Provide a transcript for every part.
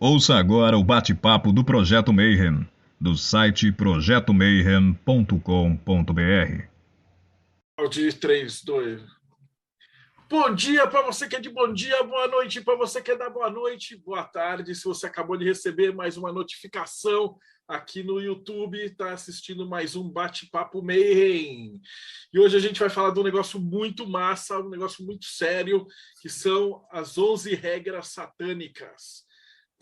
Ouça agora o bate-papo do Projeto Mayhem, do site projetomayhem.com.br. De 3, 2. Bom dia para você que é de bom dia, boa noite para você que é da boa noite, boa tarde. Se você acabou de receber mais uma notificação aqui no YouTube, está assistindo mais um Bate-Papo Mayhem. E hoje a gente vai falar de um negócio muito massa, um negócio muito sério, que são as 11 regras satânicas.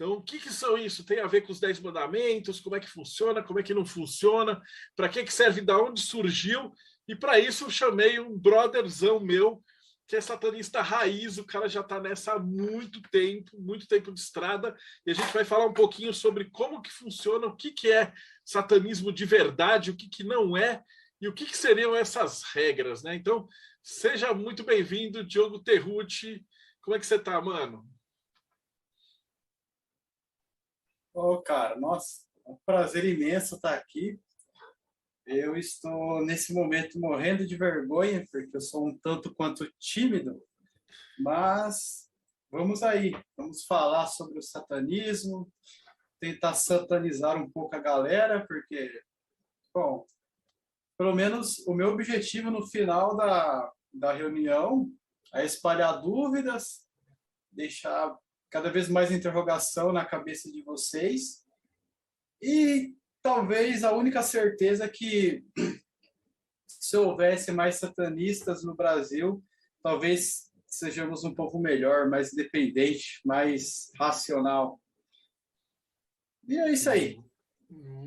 Então, o que são isso? Tem a ver com os 10 mandamentos? Como é que funciona? Como é que não funciona? Para que serve? Da onde surgiu? E para isso eu chamei um brotherzão meu, que é satanista raiz, o cara já está nessa há muito tempo de estrada, e a gente vai falar um pouquinho sobre como que funciona, o que é satanismo de verdade, o que não é, e o que seriam essas regras, né? Então, seja muito bem-vindo, Diogo Terrucci. Como é que você está, mano? Cara, nossa, é um prazer imenso estar aqui. Eu estou, nesse momento, morrendo de vergonha, porque eu sou um tanto quanto tímido, mas vamos aí, vamos falar sobre o satanismo, tentar satanizar um pouco a galera, porque, bom, pelo menos o meu objetivo no final da reunião é espalhar dúvidas, deixar cada vez mais interrogação na cabeça de vocês. E talvez a única certeza é que se houvesse mais satanistas no Brasil, talvez sejamos um povo melhor, mais independente, mais racional. E é isso aí.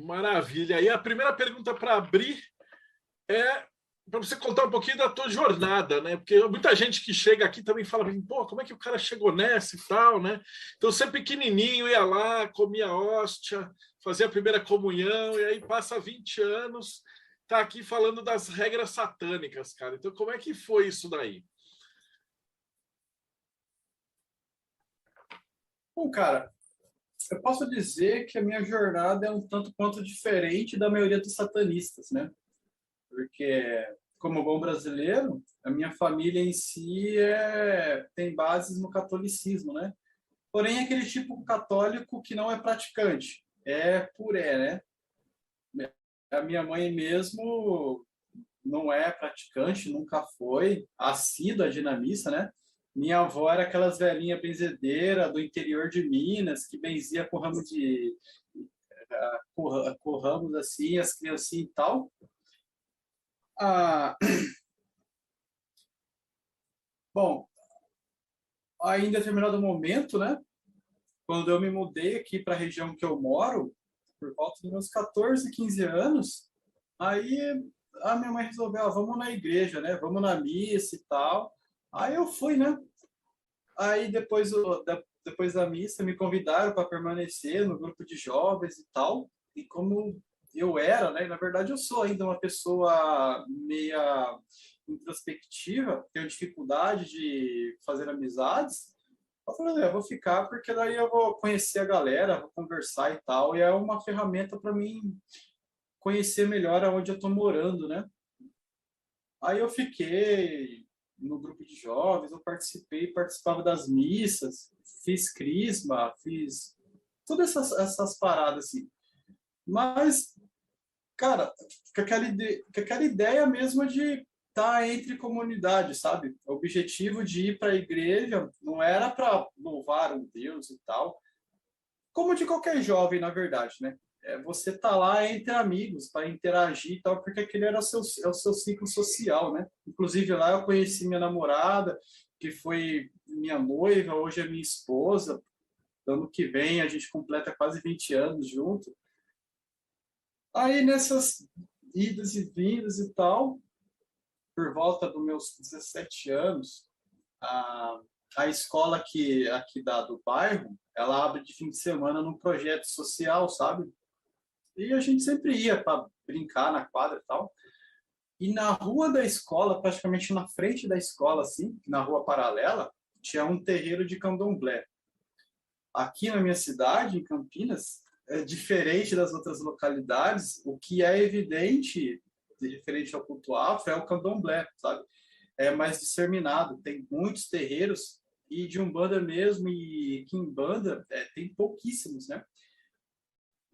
Maravilha. E a primeira pergunta para abrir é para você contar um pouquinho da tua jornada, né? Porque muita gente que chega aqui também fala, pô, como é que o cara chegou nessa e tal, né? Então, você pequenininho ia lá, comia hóstia, fazia a primeira comunhão, e aí passa 20 anos, tá aqui falando das regras satânicas, cara. Então, como é que foi isso daí? Bom, cara, eu posso dizer que a minha jornada é um tanto quanto diferente da maioria dos satanistas, né? Porque, como bom brasileiro, a minha família em si tem bases no catolicismo, né? Porém, é aquele tipo católico que não é praticante, é puré, né? A minha mãe mesmo não é praticante, nunca foi assídua de ir na missa, né? Minha avó era aquelas velhinhas benzedeiras do interior de Minas, que benzia com ramo de... com ramos assim, as criancinhas e tal. Ah, bom, aí em determinado momento, né? Quando eu me mudei aqui para a região que eu moro, por volta dos meus 14, 15 anos, aí a minha mãe resolveu, vamos na igreja, né? Vamos na missa e tal. Aí eu fui, né? Aí depois da missa me convidaram para permanecer no grupo de jovens e tal. E como eu era, né? Na verdade eu sou ainda uma pessoa meia introspectiva, tenho dificuldade de fazer amizades. Eu falei, vou ficar porque daí eu vou conhecer a galera, vou conversar e tal. E é uma ferramenta para mim conhecer melhor aonde eu estou morando, né? Aí eu fiquei no grupo de jovens, eu participava das missas, fiz crisma, fiz todas essas paradas assim. Mas, cara, com aquela ideia mesmo de estar entre comunidade, sabe? O objetivo de ir para a igreja não era para louvar um Deus e tal, como de qualquer jovem, na verdade, né? Você tá lá entre amigos para interagir e tal, porque aquele era é o seu ciclo social, né? Inclusive lá eu conheci minha namorada, que foi minha noiva, hoje é minha esposa. Ano que vem a gente completa quase 20 anos junto. Aí nessas idas e vindas e tal, por volta dos meus 17 anos, a, a escola aqui do bairro, ela abre de fim de semana num projeto social, sabe? E a gente sempre ia para brincar na quadra e tal. E na rua da escola, praticamente na frente da escola, assim, na rua paralela, tinha um terreiro de candomblé. Aqui na minha cidade, em Campinas, é diferente das outras localidades, o que é evidente, referente ao culto afro, é o candomblé, sabe? É mais disseminado, tem muitos terreiros e de Umbanda mesmo, e Quimbanda, tem pouquíssimos, né?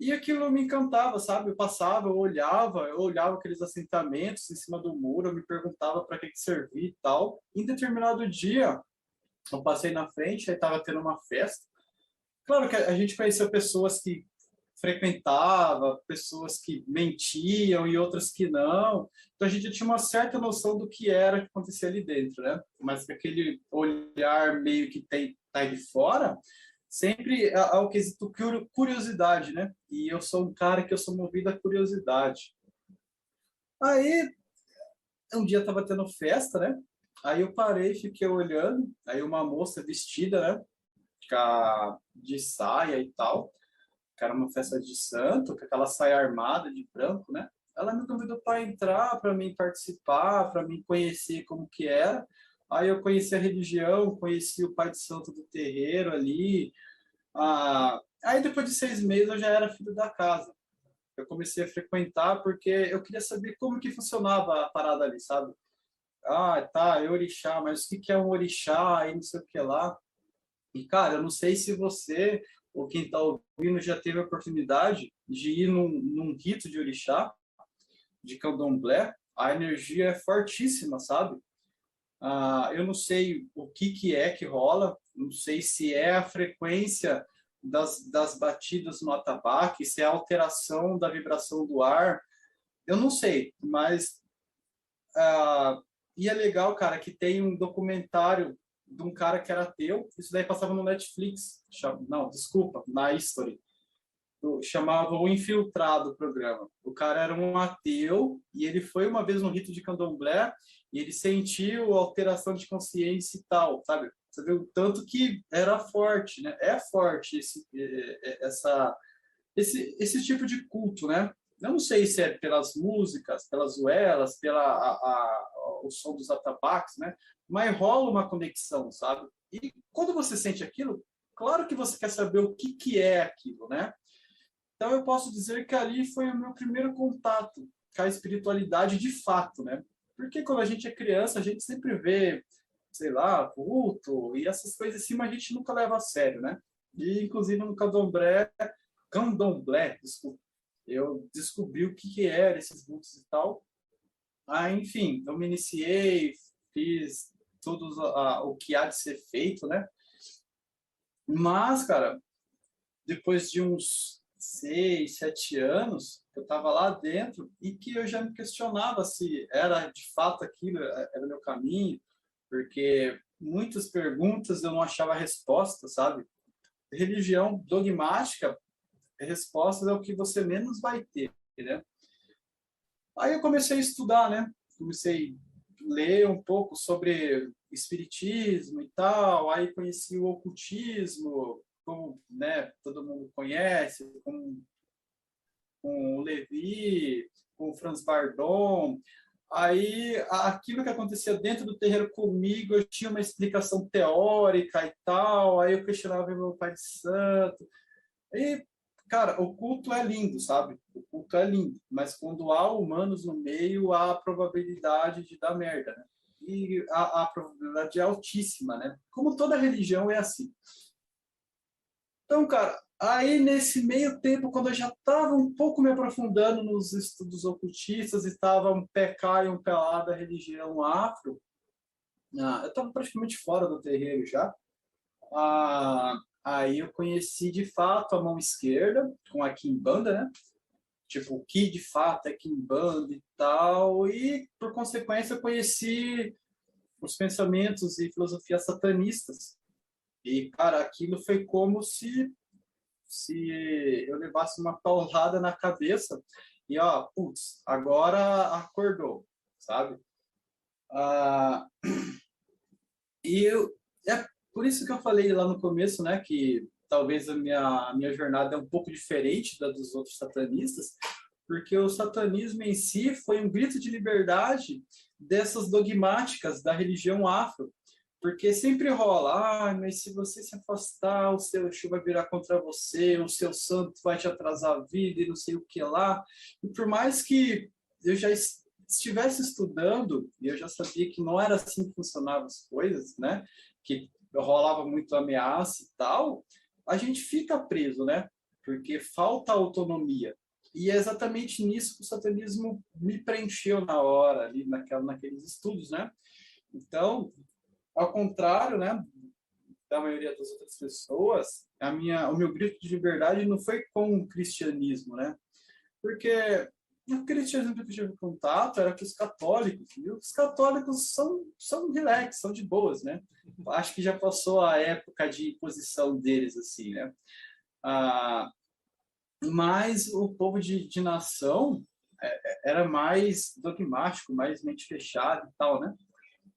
E aquilo me encantava, sabe? Eu passava, eu olhava aqueles assentamentos em cima do muro, eu me perguntava para que servia e tal. Em determinado dia, eu passei na frente, aí estava tendo uma festa. Claro que a gente conheceu pessoas que frequentava, pessoas que mentiam e outras que não. Então a gente tinha uma certa noção do que era que acontecia ali dentro, né? Mas com aquele olhar meio que tá aí de fora, sempre ao quesito curiosidade, né? E eu sou um cara que eu sou movido à curiosidade. Aí um dia tava tendo festa, né? Aí eu parei, fiquei olhando, aí uma moça vestida, né? De saia e tal, que era uma festa de santo, com aquela saia armada de branco, né? Ela me convidou para entrar, para mim participar, para mim conhecer como que era. Aí eu conheci a religião, conheci o pai de santo do terreiro ali. Aí depois de 6 meses eu já era filho da casa. Eu comecei a frequentar porque eu queria saber como que funcionava a parada ali, sabe? Tá, é orixá, mas o que que é um orixá e não sei o que lá. E, cara, eu não sei se você ou quem está ouvindo já teve a oportunidade de ir num rito de orixá, de candomblé. A energia é fortíssima, sabe? Eu não sei o que é que rola, não sei se é a frequência das batidas no atabaque, se é a alteração da vibração do ar, eu não sei, mas e é legal, cara, que tem um documentário de um cara que era ateu, isso daí passava no Netflix, não, desculpa, na History, chamava O Infiltrado o programa. O cara era um ateu e ele foi uma vez no rito de candomblé e ele sentiu alteração de consciência e tal, sabe? Você vê o tanto que era forte, né? É forte esse tipo de culto, né? Eu não sei se é pelas músicas, pelas uelas, o som dos atabaques, né? Mas rola uma conexão, sabe? E quando você sente aquilo, claro que você quer saber o que é aquilo, né? Então eu posso dizer que ali foi o meu primeiro contato com a espiritualidade de fato, né? Porque quando a gente é criança, a gente sempre vê, sei lá, culto e essas coisas assim, mas a gente nunca leva a sério, né? E inclusive no candomblé, desculpa, eu descobri o que era esses cultos e tal. Enfim, eu me iniciei, fiz tudo o que há de ser feito, né? Mas, cara, depois de uns 6, 7 anos, eu estava lá dentro e que eu já me questionava se era de fato aquilo, era o meu caminho, porque muitas perguntas eu não achava resposta, sabe? Religião dogmática, respostas é o que você menos vai ter, né? Aí eu comecei a estudar, né? Comecei a ler um pouco sobre espiritismo e tal, aí conheci o ocultismo, como, né, todo mundo conhece, com o Levi, com o Franz Bardon. Aí aquilo que acontecia dentro do terreiro comigo, eu tinha uma explicação teórica e tal, aí eu questionava meu pai de santo. E, cara, o culto é lindo, sabe? O culto é lindo, mas quando há humanos no meio, há a probabilidade de dar merda, né? E a probabilidade é altíssima, né? Como toda religião é assim. Então, cara, aí nesse meio tempo, quando eu já estava um pouco me aprofundando nos estudos ocultistas, estava um pé cá e um pé lá da religião afro, eu estava praticamente fora do terreiro já. Aí eu conheci de fato a mão esquerda, com a Quimbanda, né? Tipo, o que de fato é Quimbanda e tal, e por consequência eu conheci os pensamentos e filosofias satanistas. E, cara, aquilo foi como se eu levasse uma paulada na cabeça e, ó, putz, agora acordou, sabe? Ah, é por isso que eu falei lá no começo, né, que talvez a minha jornada é um pouco diferente da dos outros satanistas, porque o satanismo em si foi um grito de liberdade dessas dogmáticas da religião afro, porque sempre rola, mas se você se afastar, o seu Exu vai virar contra você, o seu santo vai te atrasar a vida e não sei o que lá. E por mais que eu já estivesse estudando, e eu já sabia que não era assim que funcionavam as coisas, né? Que rolava muito ameaça e tal, a gente fica preso, né? Porque falta autonomia. E é exatamente nisso que o satanismo me preencheu na hora, ali naqueles estudos, né? Então, ao contrário, né, da maioria das outras pessoas, o meu grito de liberdade não foi com o cristianismo, né? Porque o cristianismo que eu tive contato era com os católicos, e os católicos são relax, são de boas, né? Acho que já passou a época de imposição deles, assim, né? Ah, mas o povo de nação era mais dogmático, mais mente fechada e tal, né?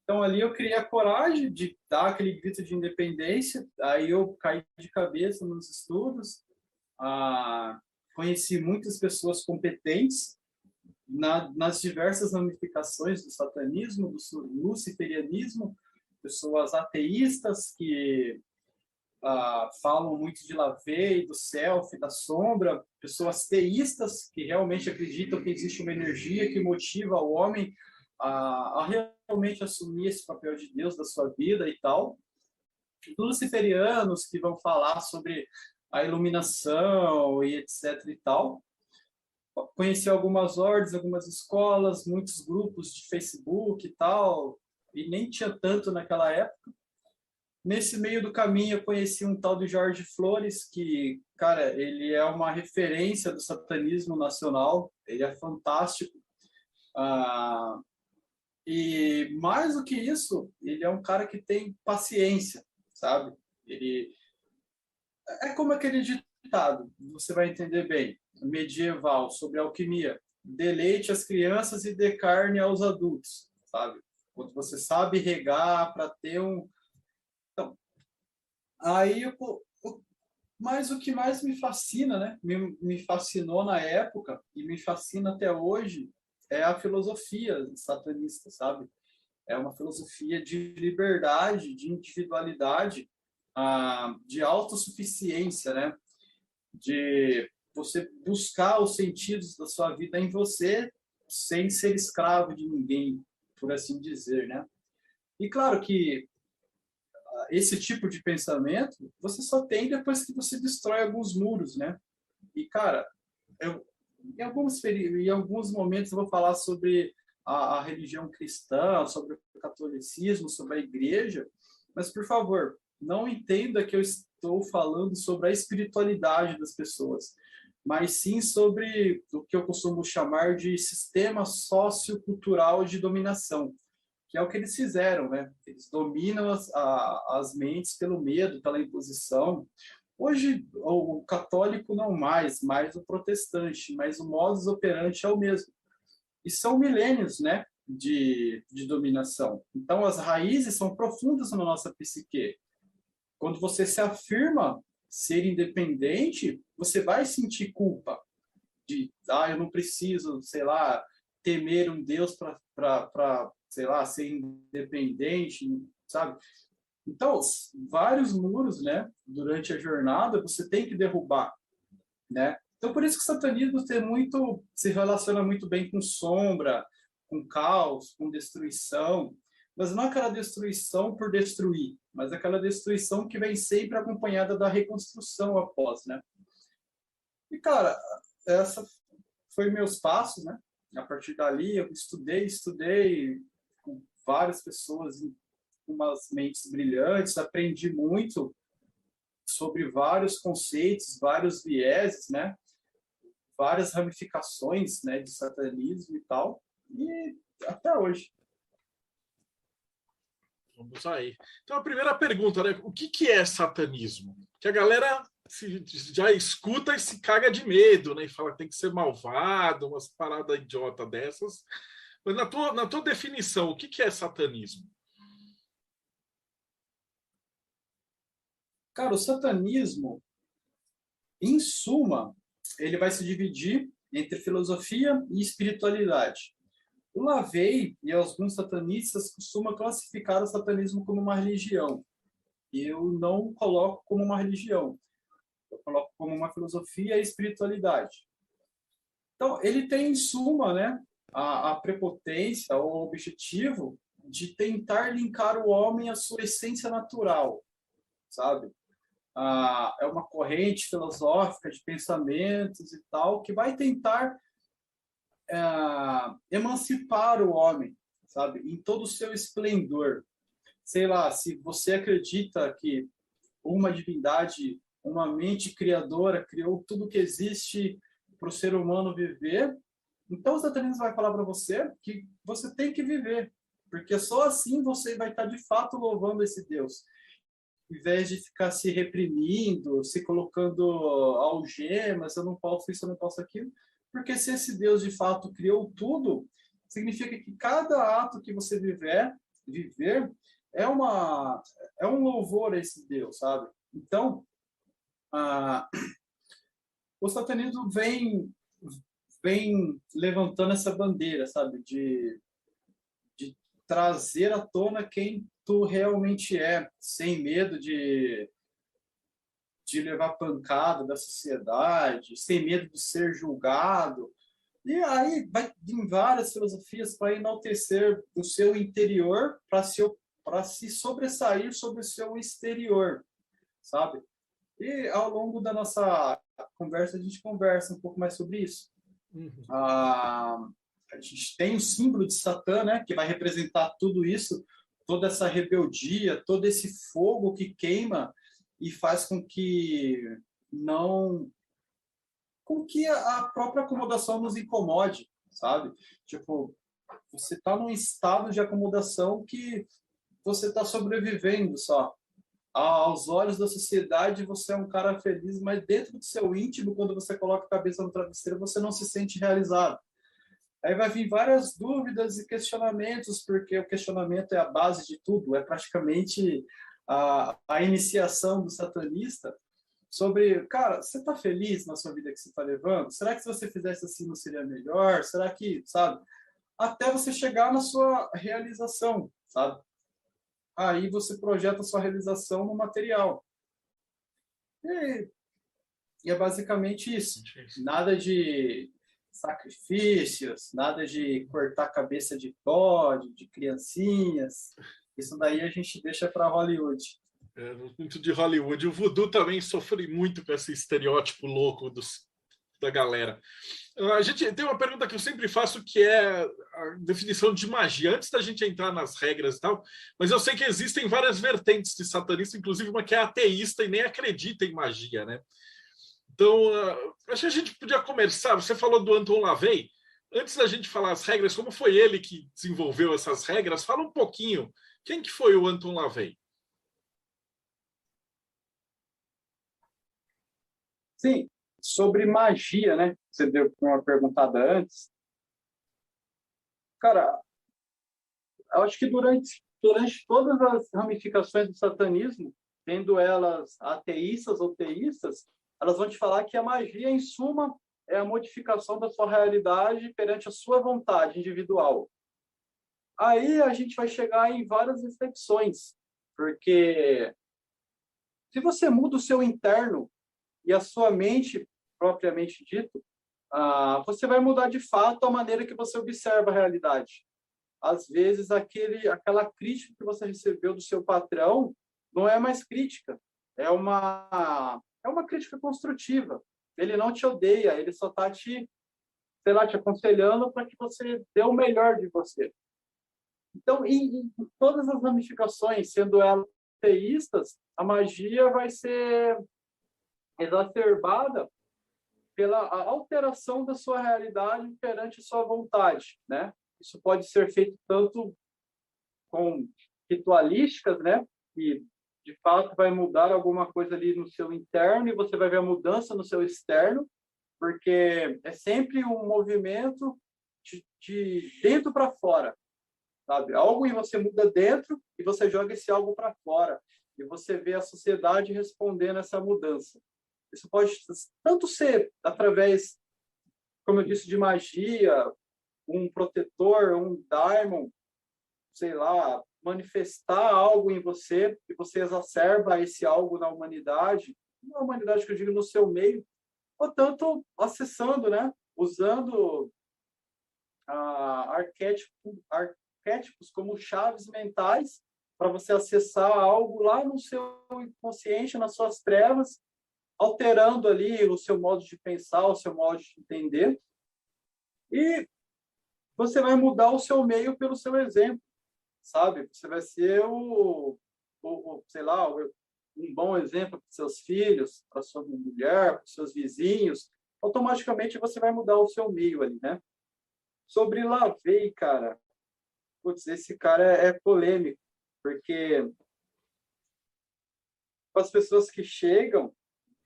Então ali eu criei a coragem de dar aquele grito de independência, aí eu caí de cabeça nos estudos, conheci muitas pessoas competentes nas diversas ramificações do satanismo, do luciferianismo, pessoas ateístas que falam muito de Lavey, do self, da sombra, pessoas teístas que realmente acreditam que existe uma energia que motiva o homem a realmente assumir esse papel de Deus da sua vida e tal. Luciferianos que vão falar sobre a iluminação e etc e tal. Conheci algumas ordens, algumas escolas, muitos grupos de Facebook e tal, e nem tinha tanto naquela época. Nesse meio do caminho, eu conheci um tal de Jorge Flores, que, cara, ele é uma referência do satanismo nacional, ele é fantástico. E mais do que isso, ele é um cara que tem paciência, sabe? Ele é como aquele ditado, você vai entender bem, medieval, sobre alquimia. Deleite as crianças e dê carne aos adultos, sabe? Quando você sabe regar para ter um... Então, aí, mas o que mais me fascina, né? Me fascinou na época e me fascina até hoje é a filosofia satanista, sabe? É uma filosofia de liberdade, de individualidade, de autossuficiência, né? De você buscar os sentidos da sua vida em você, sem ser escravo de ninguém, por assim dizer, né? E claro que esse tipo de pensamento você só tem depois que você destrói alguns muros, né? E, cara, em alguns momentos eu vou falar sobre a religião cristã, sobre o catolicismo, sobre a igreja, mas, por favor, não entenda que eu estou falando sobre a espiritualidade das pessoas, mas sim sobre o que eu costumo chamar de sistema sociocultural de dominação, que é o que eles fizeram, né? Eles dominam as mentes pelo medo, pela imposição. Hoje, o católico não mais o protestante, mas o modus operandi é o mesmo. E são milênios, né, de dominação. Então, as raízes são profundas na nossa psique. Quando você se afirma ser independente, você vai sentir culpa de, eu não preciso, sei lá, temer um Deus para, sei lá, ser independente, sabe? Então, vários muros, né, durante a jornada, você tem que derrubar, né? Então, por isso que o satanismo se relaciona muito bem com sombra, com caos, com destruição, mas não aquela destruição por destruir, mas aquela destruição que vem sempre acompanhada da reconstrução após, né? E, cara, essa foi meus passos, né? A partir dali, eu estudei com várias pessoas com umas mentes brilhantes, aprendi muito sobre vários conceitos, vários vieses, né? Várias ramificações, né, de satanismo e tal, e até hoje. Vamos aí. Então, a primeira pergunta, né? O que é satanismo? Que a galera já escuta e se caga de medo, né? E fala que tem que ser malvado, umas paradas idiota dessas. Mas na tua definição, o que é satanismo? Cara, o satanismo, em suma, ele vai se dividir entre filosofia e espiritualidade. O Lavey e alguns satanistas costumam classificar o satanismo como uma religião. Eu não coloco como uma religião. Eu coloco como uma filosofia e espiritualidade. Então, ele tem, em suma, né, a prepotência, o objetivo de tentar linkar o homem à sua essência natural, sabe? É uma corrente filosófica de pensamentos e tal, que vai tentar emancipar o homem, sabe? Em todo o seu esplendor. Sei lá, se você acredita que uma divindade, uma mente criadora, criou tudo que existe para o ser humano viver, então o satanismo vai falar para você que você tem que viver, porque só assim você vai estar de fato louvando esse Deus, em vez de ficar se reprimindo, se colocando algemas, eu não posso isso, eu não posso aquilo, porque se esse Deus de fato criou tudo, significa que cada ato que você viver é um louvor a esse Deus, sabe? Então, o satanismo vem levantando essa bandeira, sabe? De trazer à tona quem tu realmente é, sem medo de levar pancada da sociedade, sem medo de ser julgado. E aí vai em várias filosofias para enaltecer o seu interior, para se sobressair sobre o seu exterior, sabe? E ao longo da nossa conversa, a gente conversa um pouco mais sobre isso. Uhum. A gente tem o símbolo de Satã, né, que vai representar tudo isso, toda essa rebeldia, todo esse fogo que queima e faz com que a própria acomodação nos incomode, sabe? Tipo, você está num estado de acomodação que você está sobrevivendo só. Aos olhos da sociedade, você é um cara feliz, mas dentro do seu íntimo, quando você coloca a cabeça no travesseiro, você não se sente realizado. Aí vai vir várias dúvidas e questionamentos, porque o questionamento é a base de tudo, é praticamente a iniciação do satanista sobre, cara, você está feliz na sua vida que você está levando? Será que se você fizesse assim não seria melhor? Será que, sabe? Até você chegar na sua realização, sabe? Aí você projeta a sua realização no material. E é basicamente isso. Nada de sacrifícios, nada de cortar a cabeça de bode, de criancinhas. Isso daí a gente deixa para Hollywood. Muito de Hollywood. O voodoo também sofre muito com esse estereótipo louco da galera. A gente tem uma pergunta que eu sempre faço, que é a definição de magia, antes da gente entrar nas regras e tal, mas eu sei que existem várias vertentes de satanista, inclusive uma que é ateísta e nem acredita em magia, né? Então, acho que a gente podia começar. Você falou do Anton LaVey. Antes da gente falar as regras, como foi ele que desenvolveu essas regras, fala um pouquinho. Quem que foi o Anton LaVey? Sim, sobre magia, né? Você deu uma perguntada antes. Cara, eu acho que durante todas as ramificações do satanismo, sendo elas ateístas ou teístas, elas vão te falar que a magia, em suma, é a modificação da sua realidade perante a sua vontade individual. Aí a gente vai chegar em várias reflexões, porque se você muda o seu interno e a sua mente, propriamente dito, você vai mudar de fato a maneira que você observa a realidade. Às vezes, aquela crítica que você recebeu do seu patrão não é mais crítica, é uma crítica construtiva. Ele não te odeia, ele só está te aconselhando para que você dê o melhor de você. Então, em todas as ramificações, sendo elas teístas, a magia vai ser exacerbada pela alteração da sua realidade perante a sua vontade, né? Isso pode ser feito tanto com ritualísticas, né? Que de fato vai mudar alguma coisa ali no seu interno e você vai ver a mudança no seu externo, porque é sempre um movimento de dentro para fora, sabe? Algo em você muda dentro e você joga esse algo para fora e você vê a sociedade respondendo a essa mudança. Isso pode tanto ser através, como eu disse, de magia, um protetor, um daimon, sei lá, manifestar algo em você e você exacerba esse algo na humanidade que eu digo no seu meio, ou tanto acessando, né? Usando arquétipos como chaves mentais para você acessar algo lá no seu inconsciente, nas suas trevas, alterando ali o seu modo de pensar, o seu modo de entender. E você vai mudar o seu meio pelo seu exemplo, sabe? Você vai ser sei lá, um bom exemplo para seus filhos, para sua mulher, para seus vizinhos. Automaticamente você vai mudar o seu meio ali, né? Sobre Lavey, cara, putz, esse cara é polêmico, porque as pessoas que chegam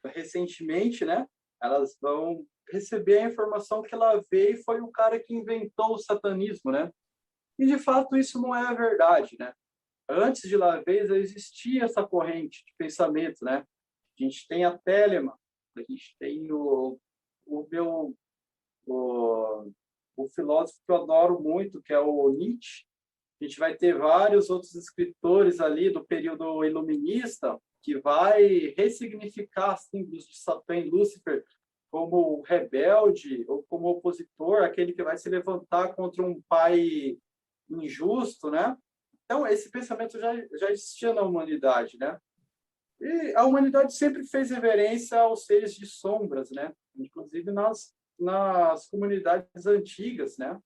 recentemente, né, elas vão receber a informação que Lavey foi o cara que inventou o satanismo, né? E de fato isso não é a verdade, né? Antes de Lavey já existia essa corrente de pensamento, né? A gente tem a Telemann, a gente tem o filósofo que eu adoro muito, que é o Nietzsche. A gente vai ter vários outros escritores ali do período iluminista que vai ressignificar símbolos de Satã e Lúcifer como rebelde ou como opositor, aquele que vai se levantar contra um pai injusto, né? Então, esse pensamento já existia na humanidade, né? E a humanidade sempre fez reverência aos seres de sombras, né? Inclusive nas comunidades antigas, né?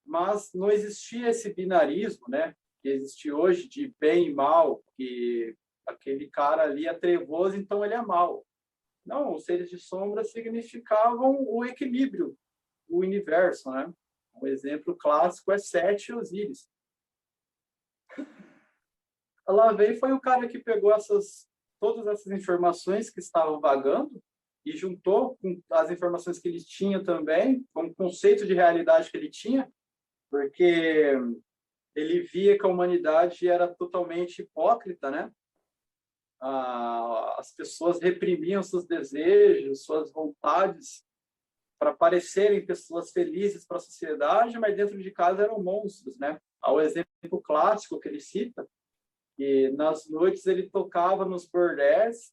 Mas não existia esse binarismo, né? Que existe hoje de bem e mal, que aquele cara ali é trevoso, então ele é mal. Não, os seres de sombra significavam o equilíbrio, o universo, né? Um exemplo clássico é Sete e Osíris. Lavey foi o cara que pegou todas essas informações que estavam vagando e juntou com as informações que ele tinha também, com o conceito de realidade que ele tinha, porque ele via que a humanidade era totalmente hipócrita, né? As pessoas reprimiam seus desejos, suas vontades para parecerem pessoas felizes para a sociedade, mas dentro de casa eram monstros, né? Há o exemplo clássico que ele cita, que nas noites ele tocava nos bordéis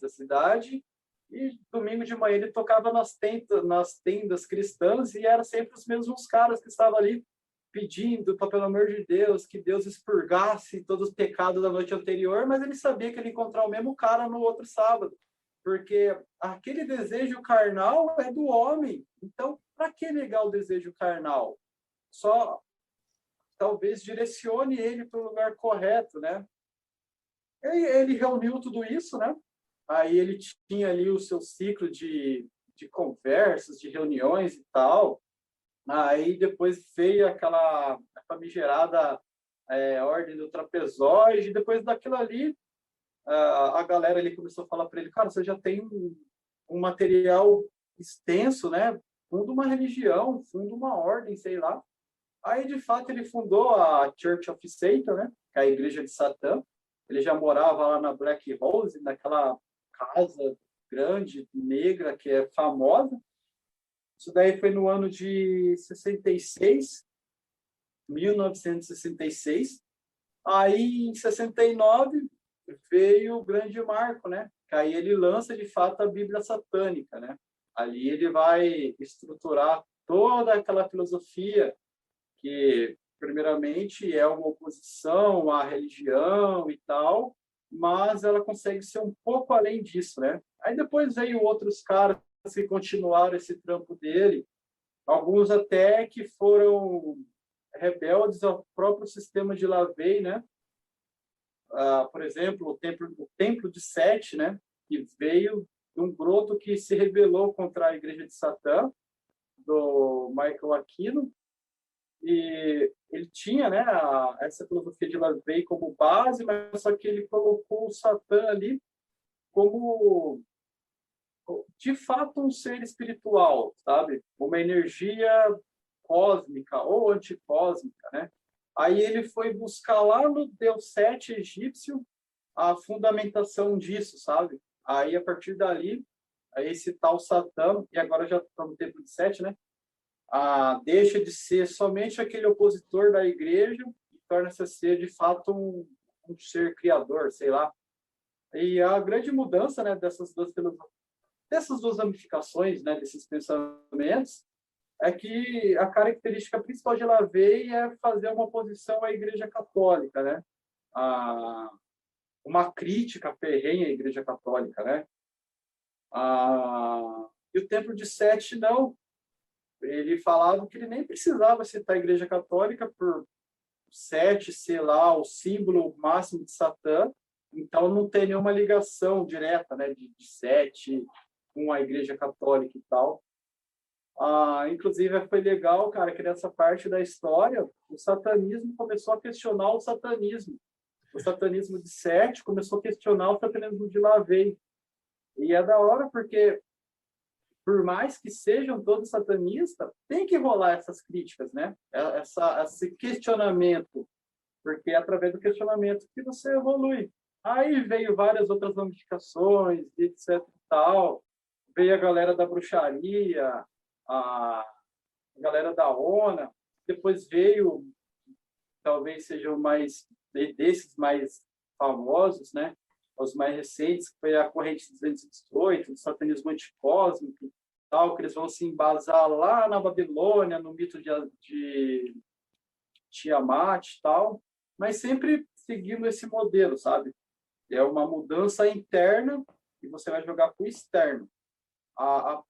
da cidade, e domingo de manhã ele tocava nas tendas cristãs, e eram sempre os mesmos caras que estavam ali pedindo, pelo amor de Deus, que Deus expurgasse todos os pecados da noite anterior, mas ele sabia que ele ia encontrar o mesmo cara no outro sábado, porque aquele desejo carnal é do homem. Então, para que negar o desejo carnal? Só talvez direcione ele para o lugar correto, né? Ele reuniu tudo isso, né? Aí ele tinha ali o seu ciclo de conversas, de reuniões e tal. Aí depois veio aquela famigerada ordem do trapezoide. Depois daquilo ali, a galera ali começou a falar para ele, cara, você já tem um material extenso, né? Funda uma religião, funda uma ordem, sei lá. Aí, de fato, ele fundou a Church of Satan, né? Que é a Igreja de Satã. Ele já morava lá na Black Rose, naquela casa grande, negra, que é famosa. Isso daí foi no ano de 66, 1966. Aí, em 69, veio o grande marco, né? Que aí ele lança, de fato, a Bíblia Satânica, né? Ali ele vai estruturar toda aquela filosofia que, primeiramente, é uma oposição à religião e tal, mas ela consegue ser um pouco além disso, né? Aí depois veio outros caras que continuaram esse trampo dele, alguns até que foram rebeldes ao próprio sistema de Lavey, né? Por exemplo, o templo de Sete, né? Que veio de um broto que se rebelou contra a Igreja de Satã, do Michael Aquino, e ele tinha, né, essa filosofia de Lavey como base, mas só que ele colocou o Satã ali como, de fato, um ser espiritual, sabe? Uma energia cósmica ou anticósmica, né? Aí ele foi buscar lá no Deus Sete egípcio a fundamentação disso, sabe? Aí, a partir dali, esse tal Satã, e agora já estamos no tempo de Sete, né? Deixa de ser somente aquele opositor da igreja e torna-se a ser, de fato, um ser criador, sei lá. E a grande mudança, né, dessas duas ramificações, né, desses pensamentos, é que a característica principal de LaVey é fazer uma oposição à Igreja Católica, né? Uma crítica ferrenha à Igreja Católica, né? E o Templo de Sete, não. Ele falava que ele nem precisava citar a Igreja Católica por Sete ser lá o símbolo máximo de Satã, então não tem nenhuma ligação direta, né, de Sete com a Igreja Católica e tal. Inclusive, foi legal, cara, que nessa parte da história, o satanismo começou a questionar o satanismo. O satanismo de Sete começou a questionar o satanismo de LaVey. E é da hora porque, por mais que sejam todos satanistas, tem que rolar essas críticas, né? Esse questionamento, porque é através do questionamento que você evolui. Aí veio várias outras ramificações, etc e tal. Veio a galera da bruxaria, a galera da ONA, depois veio, talvez sejam mais desses mais famosos, né? Os mais recentes, que foi a corrente 218, do satanismo anticósmico, tal, que eles vão se embasar lá na Babilônia, no mito de Tiamat, tal, mas sempre seguindo esse modelo, sabe? É uma mudança interna e você vai jogar para o externo. A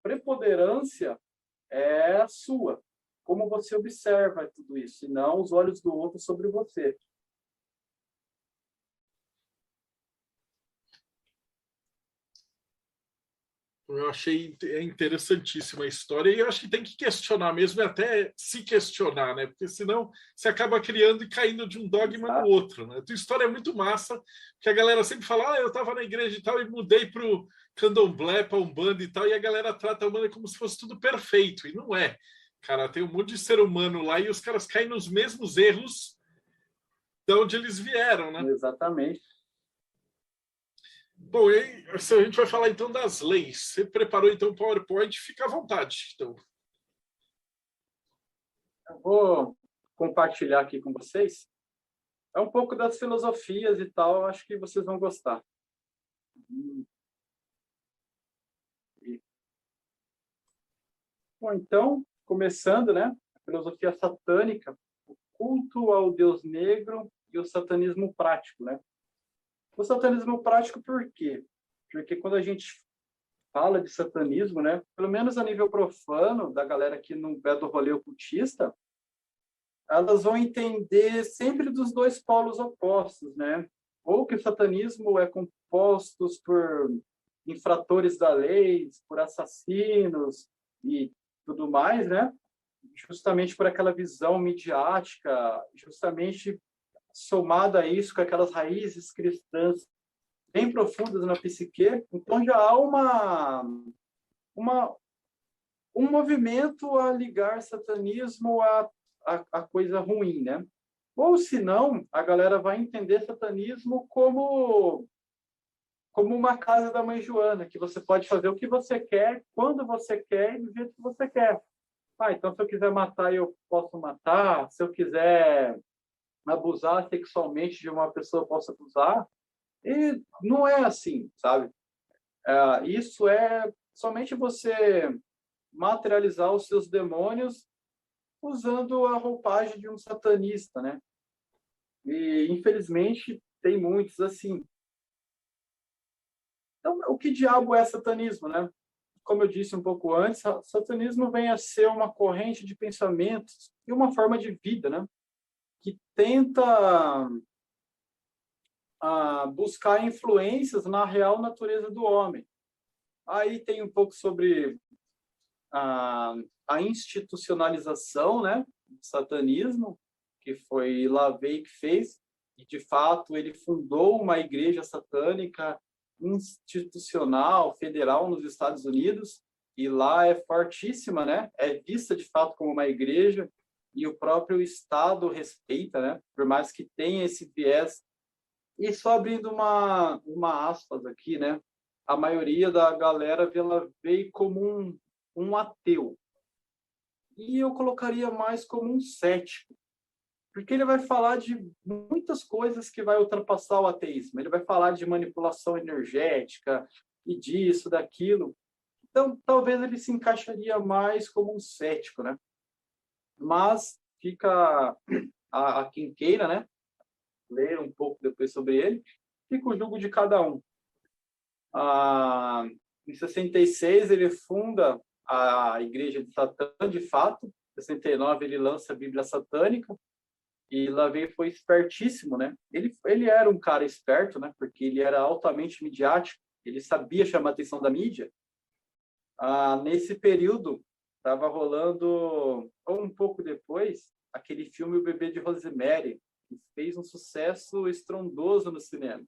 preponderância é sua. Como você observa tudo isso, e não os olhos do outro sobre você. Eu achei interessantíssima a história e eu acho que tem que questionar mesmo e até se questionar, né? Porque senão você acaba criando e caindo de um dogma no outro, né? A tua história é muito massa, que a galera sempre fala, eu estava na igreja e tal e mudei para o candomblé, para Umbanda e tal, e a galera trata a Umbanda como se fosse tudo perfeito, e não é. Cara, tem um monte de ser humano lá e os caras caem nos mesmos erros de onde eles vieram, né? Exatamente. Bom, e aí, a gente vai falar então das leis. Você preparou então o PowerPoint? Fica à vontade. Então. Eu vou compartilhar aqui com vocês. É um pouco das filosofias e tal, acho que vocês vão gostar. Bom, então, começando, né? A filosofia satânica, o culto ao Deus negro e o satanismo prático, né? O satanismo prático por quê? Porque quando a gente fala de satanismo, né? Pelo menos a nível profano, da galera que não é do rolê ocultista, elas vão entender sempre dos dois polos opostos, né? Ou que o satanismo é composto por infratores da lei, por assassinos e tudo mais, né? Justamente por aquela visão midiática, justamente somada a isso com aquelas raízes cristãs bem profundas na psique, então já há um movimento a ligar satanismo a coisa ruim, né? Ou se não, a galera vai entender satanismo como uma casa da mãe Joana, que você pode fazer o que você quer, quando você quer e do jeito que você quer. Então se eu quiser matar, eu posso matar. Se eu quiser abusar sexualmente de uma pessoa, eu posso abusar. E não é assim, sabe? Isso é somente você materializar os seus demônios usando a roupagem de um satanista, né? E, infelizmente, tem muitos assim. Então, o que diabo é satanismo, né? Como eu disse um pouco antes, satanismo vem a ser uma corrente de pensamentos e uma forma de vida, né? Que tenta buscar influências na real natureza do homem. Aí tem um pouco sobre a institucionalização, né, do satanismo, que foi LaVey que fez, e de fato ele fundou uma igreja satânica institucional, federal nos Estados Unidos, e lá é fortíssima, né? É vista de fato como uma igreja, e o próprio Estado respeita, né? Por mais que tenha esse viés. E só abrindo uma aspas aqui, né? A maioria da galera veio como um ateu. E eu colocaria mais como um cético. Porque ele vai falar de muitas coisas que vai ultrapassar o ateísmo. Ele vai falar de manipulação energética e disso, daquilo. Então, talvez ele se encaixaria mais como um cético, né? Mas fica a quem queira, né? Ler um pouco depois sobre ele, fica o julgo de cada um. Em 66, ele funda a Igreja de Satã, de fato. Em 69, ele lança a Bíblia Satânica. E Lavey foi espertíssimo, né? Ele era um cara esperto, né? Porque ele era altamente midiático. Ele sabia chamar a atenção da mídia. Nesse período, estava rolando, ou um pouco depois, aquele filme O Bebê de Rosemary, que fez um sucesso estrondoso no cinema.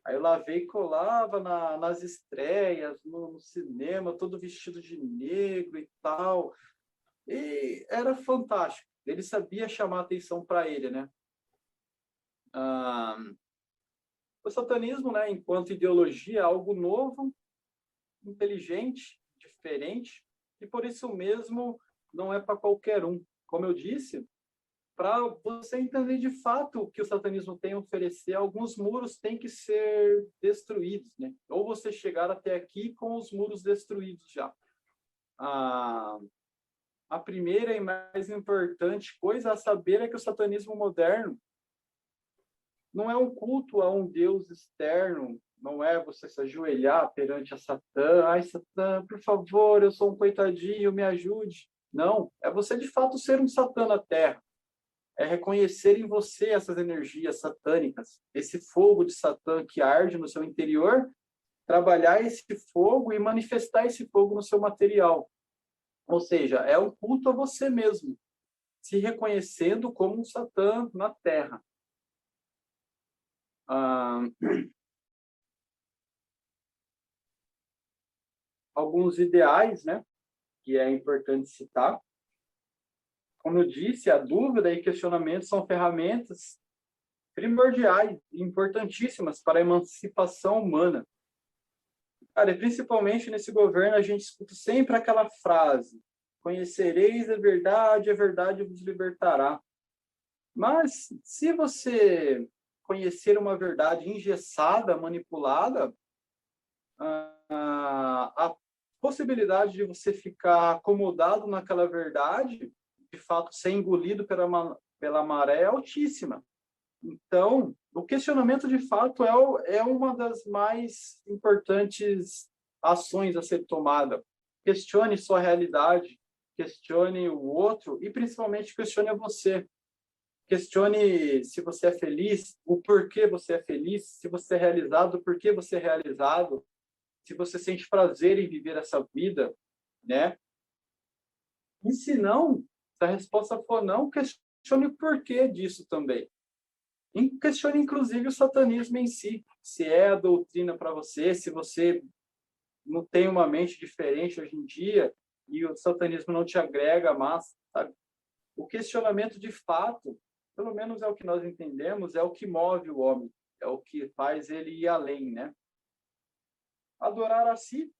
Aí o Lavey colava nas estreias, no cinema, todo vestido de negro e tal. E era fantástico. Ele sabia chamar atenção para ele, né? O satanismo, né, enquanto ideologia, é algo novo, inteligente, diferente, e por isso mesmo não é para qualquer um. Como eu disse, para você entender de fato o que o satanismo tem a oferecer, alguns muros têm que ser destruídos, né? Ou você chegar até aqui com os muros destruídos já. A primeira e mais importante coisa a saber é que o satanismo moderno não é um culto a um Deus externo, não é você se ajoelhar perante a Satã, ai Satã, por favor, eu sou um coitadinho, me ajude. Não, é você de fato ser um Satã na Terra. É reconhecer em você essas energias satânicas, esse fogo de Satã que arde no seu interior, trabalhar esse fogo e manifestar esse fogo no seu material. Ou seja, é um culto a você mesmo, se reconhecendo como um Satã na Terra. Alguns ideais, né, que é importante citar. Como eu disse, a dúvida e questionamento são ferramentas primordiais e importantíssimas para a emancipação humana. Cara, e principalmente nesse governo, a gente escuta sempre aquela frase: conhecereis a verdade vos libertará. Mas, se você conhecer uma verdade engessada, manipulada, a possibilidade de você ficar acomodado naquela verdade, de fato, ser engolido pela maré, é altíssima. Então, o questionamento, de fato, é uma das mais importantes ações a ser tomada. Questione sua realidade, questione o outro e, principalmente, questione você. Questione se você é feliz, o porquê você é feliz, se você é realizado, o porquê você é realizado, se você sente prazer em viver essa vida, né? E se não, se a resposta for não, questione o porquê disso também. E questione, inclusive, o satanismo em si. Se é a doutrina para você, se você não tem uma mente diferente hoje em dia e o satanismo não te agrega mais, sabe? O questionamento, de fato, pelo menos é o que nós entendemos, é o que move o homem, é o que faz ele ir além, né? Adorar a si,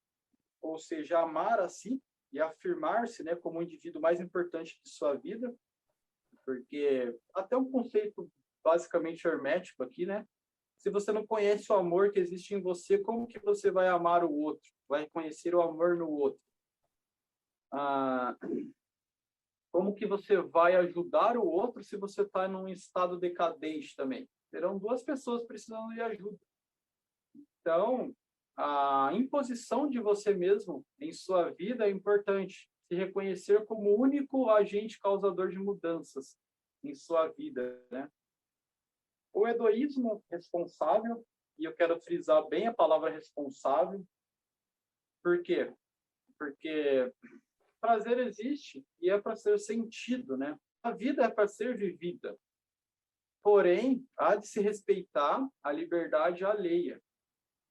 ou seja, amar a si e afirmar-se, né, como o indivíduo mais importante de sua vida, porque até um conceito basicamente hermético aqui, né? Se você não conhece o amor que existe em você, como que você vai amar o outro? Vai reconhecer o amor no outro? Como que você vai ajudar o outro se você está num estado decadente também? Serão duas pessoas precisando de ajuda. Então, a imposição de você mesmo em sua vida é importante. Se reconhecer como o único agente causador de mudanças em sua vida, né? O egoísmo responsável, e eu quero frisar bem a palavra responsável. Por quê? Porque prazer existe e é para ser sentido, né? A vida é para ser vivida. Porém, há de se respeitar a liberdade alheia.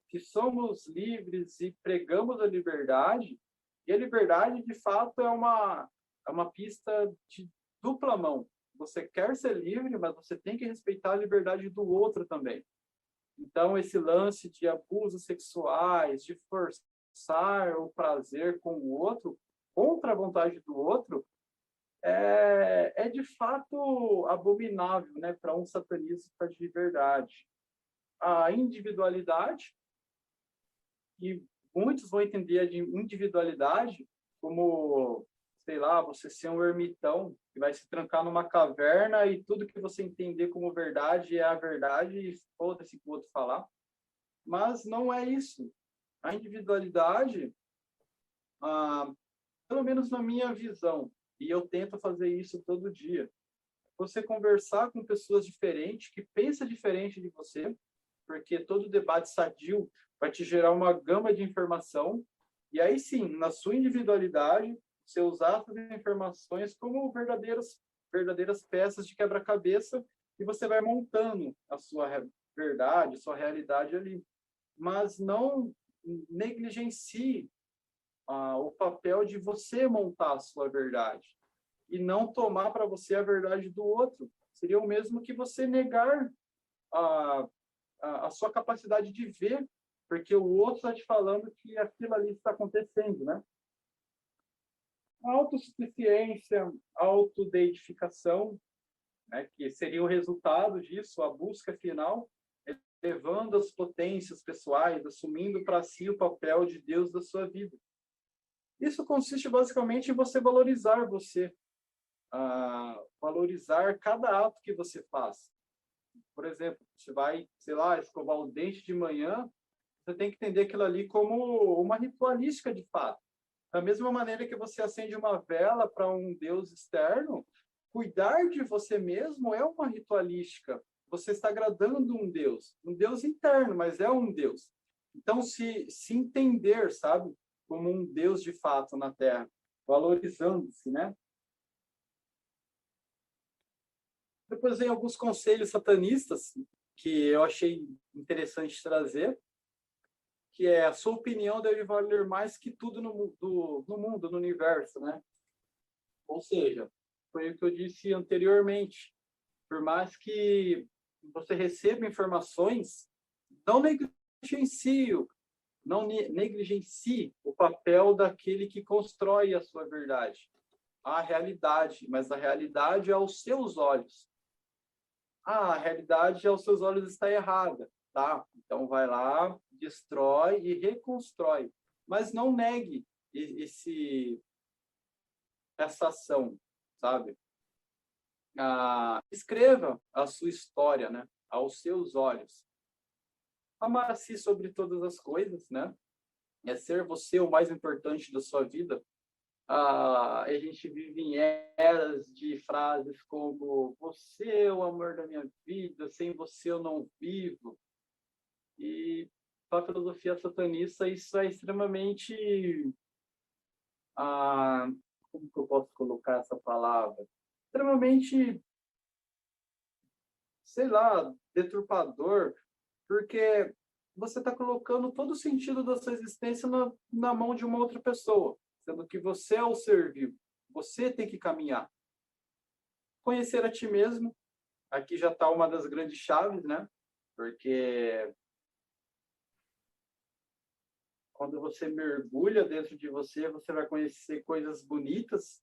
Que somos livres e pregamos a liberdade, e a liberdade, de fato, é uma pista de dupla mão. Você quer ser livre, mas você tem que respeitar a liberdade do outro também. Então, esse lance de abusos sexuais, de forçar o prazer com o outro, contra a vontade do outro, é de fato abominável, né, para um satanista de verdade. A individualidade, e muitos vão entender a individualidade como, sei lá, você ser um ermitão que vai se trancar numa caverna e tudo que você entender como verdade é a verdade e foda-se o que o outro falar. Mas não é isso. A individualidade, pelo menos na minha visão, e eu tento fazer isso todo dia, você conversar com pessoas diferentes, que pensam diferente de você, porque todo debate sadio vai te gerar uma gama de informação, e aí sim, na sua individualidade, você usar essas informações como verdadeiras peças de quebra-cabeça, e você vai montando a sua verdade, sua realidade ali. Mas não negligencie o papel de você montar a sua verdade e não tomar para você a verdade do outro. Seria o mesmo que você negar a sua capacidade de ver, porque o outro está te falando que aquilo ali está acontecendo, né? A autossuficiência, autodeificação, né, que seria o resultado disso, a busca final, levando as potências pessoais, assumindo para si o papel de Deus da sua vida. Isso consiste basicamente em você valorizar você, valorizar cada ato que você faz. Por exemplo, você vai, sei lá, escovar o dente de manhã, você tem que entender aquilo ali como uma ritualística de fato. Da mesma maneira que você acende uma vela para um Deus externo, cuidar de você mesmo é uma ritualística. Você está agradando um Deus interno, mas é um Deus. Então, se entender, sabe, como um Deus de fato na Terra, valorizando-se, né? Depois vem alguns conselhos satanistas que eu achei interessante trazer, que é a sua opinião deve valer mais que tudo no mundo, no universo, né? Ou seja, foi o que eu disse anteriormente. Por mais que você receba informações, não negligencie o papel daquele que constrói a sua verdade, a realidade, mas a realidade é aos seus olhos. A realidade aos seus olhos está errada, tá? Então vai lá, destrói e reconstrói, mas não negue essa ação, sabe? Escreva a sua história, né? Aos seus olhos. Amar a si sobre todas as coisas, né? É ser você o mais importante da sua vida. A gente vive em eras de frases como você é o amor da minha vida, sem você eu não vivo. E para a filosofia satanista isso é extremamente... como que eu posso colocar essa palavra? Extremamente, sei lá, deturpador, porque você está colocando todo o sentido da sua existência na mão de uma outra pessoa, sendo que você é o ser vivo, você tem que caminhar. Conhecer a ti mesmo, aqui já está uma das grandes chaves, né? Porque quando você mergulha dentro de você, você vai conhecer coisas bonitas.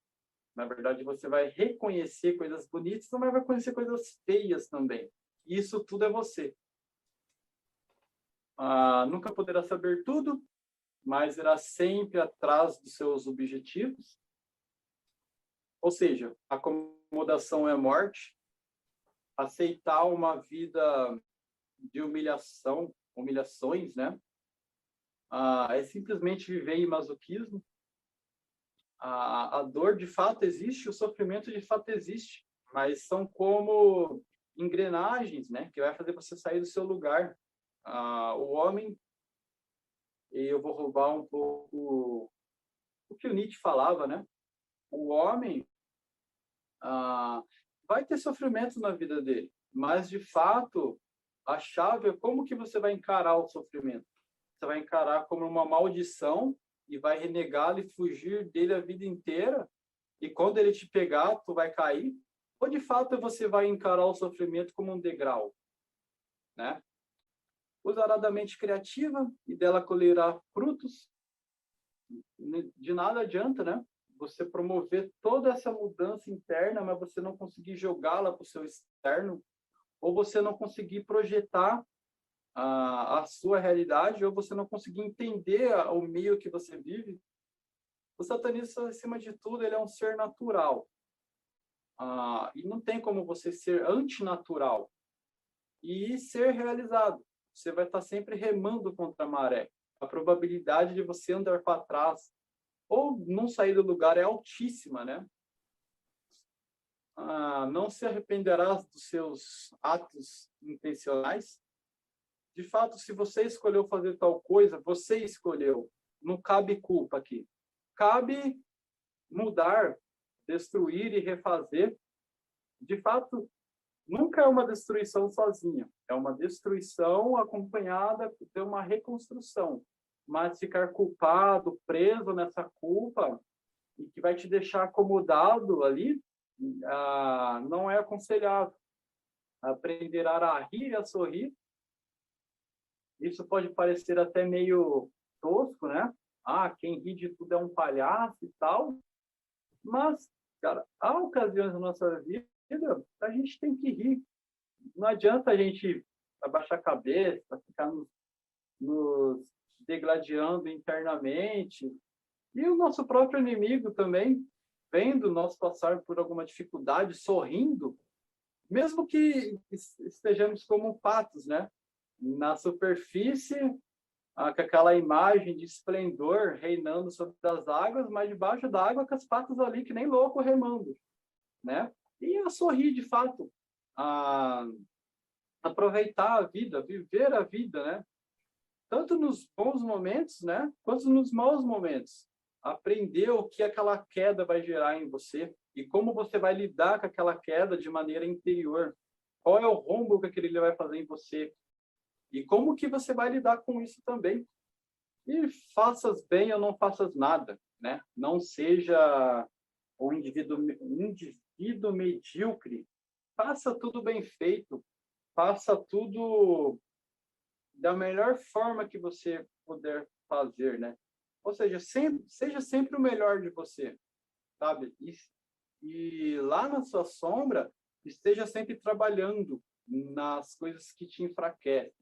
Na verdade, você vai reconhecer coisas bonitas, mas vai conhecer coisas feias também. Isso tudo é você. Nunca poderá saber tudo, mas irá sempre atrás dos seus objetivos. Ou seja, acomodação é morte. Aceitar uma vida de humilhações, né? É simplesmente viver em masoquismo. A dor de fato existe, o sofrimento de fato existe, mas são como engrenagens, né? Que vai fazer você sair do seu lugar. O homem, e eu vou roubar um pouco o que o Nietzsche falava, né? O homem vai ter sofrimento na vida dele, mas de fato a chave é como que você vai encarar o sofrimento. Você vai encarar como uma maldição e vai renegá-lo e fugir dele a vida inteira, e quando ele te pegar, tu vai cair, ou de fato você vai encarar o sofrimento como um degrau, né? Usará da mente criativa e dela colherá frutos. De nada adianta, né? Você promover toda essa mudança interna, mas você não conseguir jogá-la para o seu externo, ou você não conseguir projetar a sua realidade, ou você não conseguir entender o meio que você vive, o satanista, acima de tudo, ele é um ser natural. E não tem como você ser antinatural e ser realizado. Você vai estar sempre remando contra a maré. A probabilidade de você andar para trás ou não sair do lugar é altíssima, né? Não se arrependerás dos seus atos intencionais. De fato, se você escolheu fazer tal coisa, você escolheu. Não cabe culpa aqui. Cabe mudar, destruir e refazer. De fato, nunca é uma destruição sozinha. É uma destruição acompanhada de uma reconstrução. Mas ficar culpado, preso nessa culpa, e que vai te deixar acomodado ali, não é aconselhável. Aprenderá a rir e a sorrir. Isso pode parecer até meio tosco, né? Quem ri de tudo é um palhaço e tal. Mas, cara, há ocasiões na nossa vida a gente tem que rir. Não adianta a gente abaixar a cabeça, ficar nos degladiando internamente. E o nosso próprio inimigo também, vendo nós passar por alguma dificuldade, sorrindo, mesmo que estejamos como patos, né? Na superfície, com aquela imagem de esplendor reinando sobre as águas, mas debaixo da água com as patas ali que nem louco remando, né? E a sorrir de fato, aproveitar a vida, viver a vida, né? Tanto nos bons momentos, né? Quanto nos maus momentos. Aprender o que aquela queda vai gerar em você e como você vai lidar com aquela queda de maneira interior. Qual é o rombo que aquele vai fazer em você? E como que você vai lidar com isso também? E faças bem ou não faças nada, né? Não seja um indivíduo medíocre. Faça tudo bem feito. Faça tudo da melhor forma que você puder fazer, né? Ou seja, seja sempre o melhor de você, sabe? E lá na sua sombra, esteja sempre trabalhando nas coisas que te enfraquecem.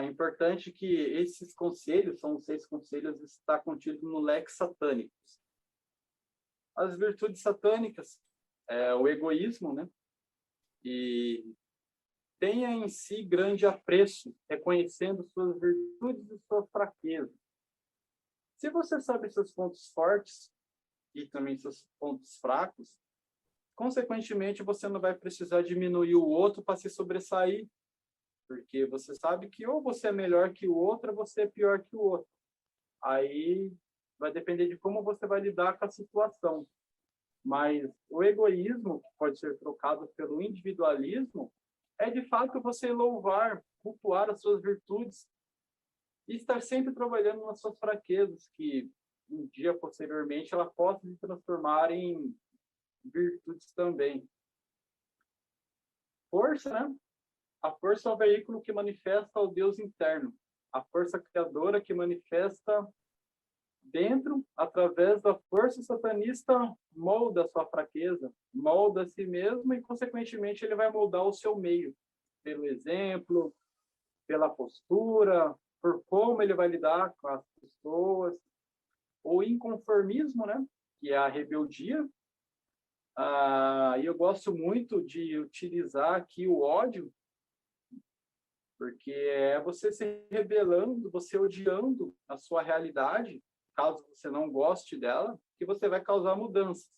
É importante que esses conselhos, são 6 conselhos, está contido no Lex Satanicus. As virtudes satânicas é o egoísmo, né? E tenha em si grande apreço, reconhecendo suas virtudes e suas fraquezas. Se você sabe seus pontos fortes e também seus pontos fracos, consequentemente, você não vai precisar diminuir o outro para se sobressair, porque você sabe que ou você é melhor que o outro ou você é pior que o outro. Aí vai depender de como você vai lidar com a situação. Mas o egoísmo, que pode ser trocado pelo individualismo, é de fato você louvar, cultuar as suas virtudes e estar sempre trabalhando nas suas fraquezas, que um dia posteriormente ela possa se transformar em virtudes também. Força, né? A força é o veículo que manifesta o Deus interno. A força criadora que manifesta dentro, através da força satanista, molda a sua fraqueza, molda a si mesmo e, consequentemente, ele vai moldar o seu meio, pelo exemplo, pela postura, por como ele vai lidar com as pessoas. O inconformismo, né? Que é a rebeldia. E eu gosto muito de utilizar aqui o ódio, porque é você se rebelando, você odiando a sua realidade, caso você não goste dela, que você vai causar mudanças.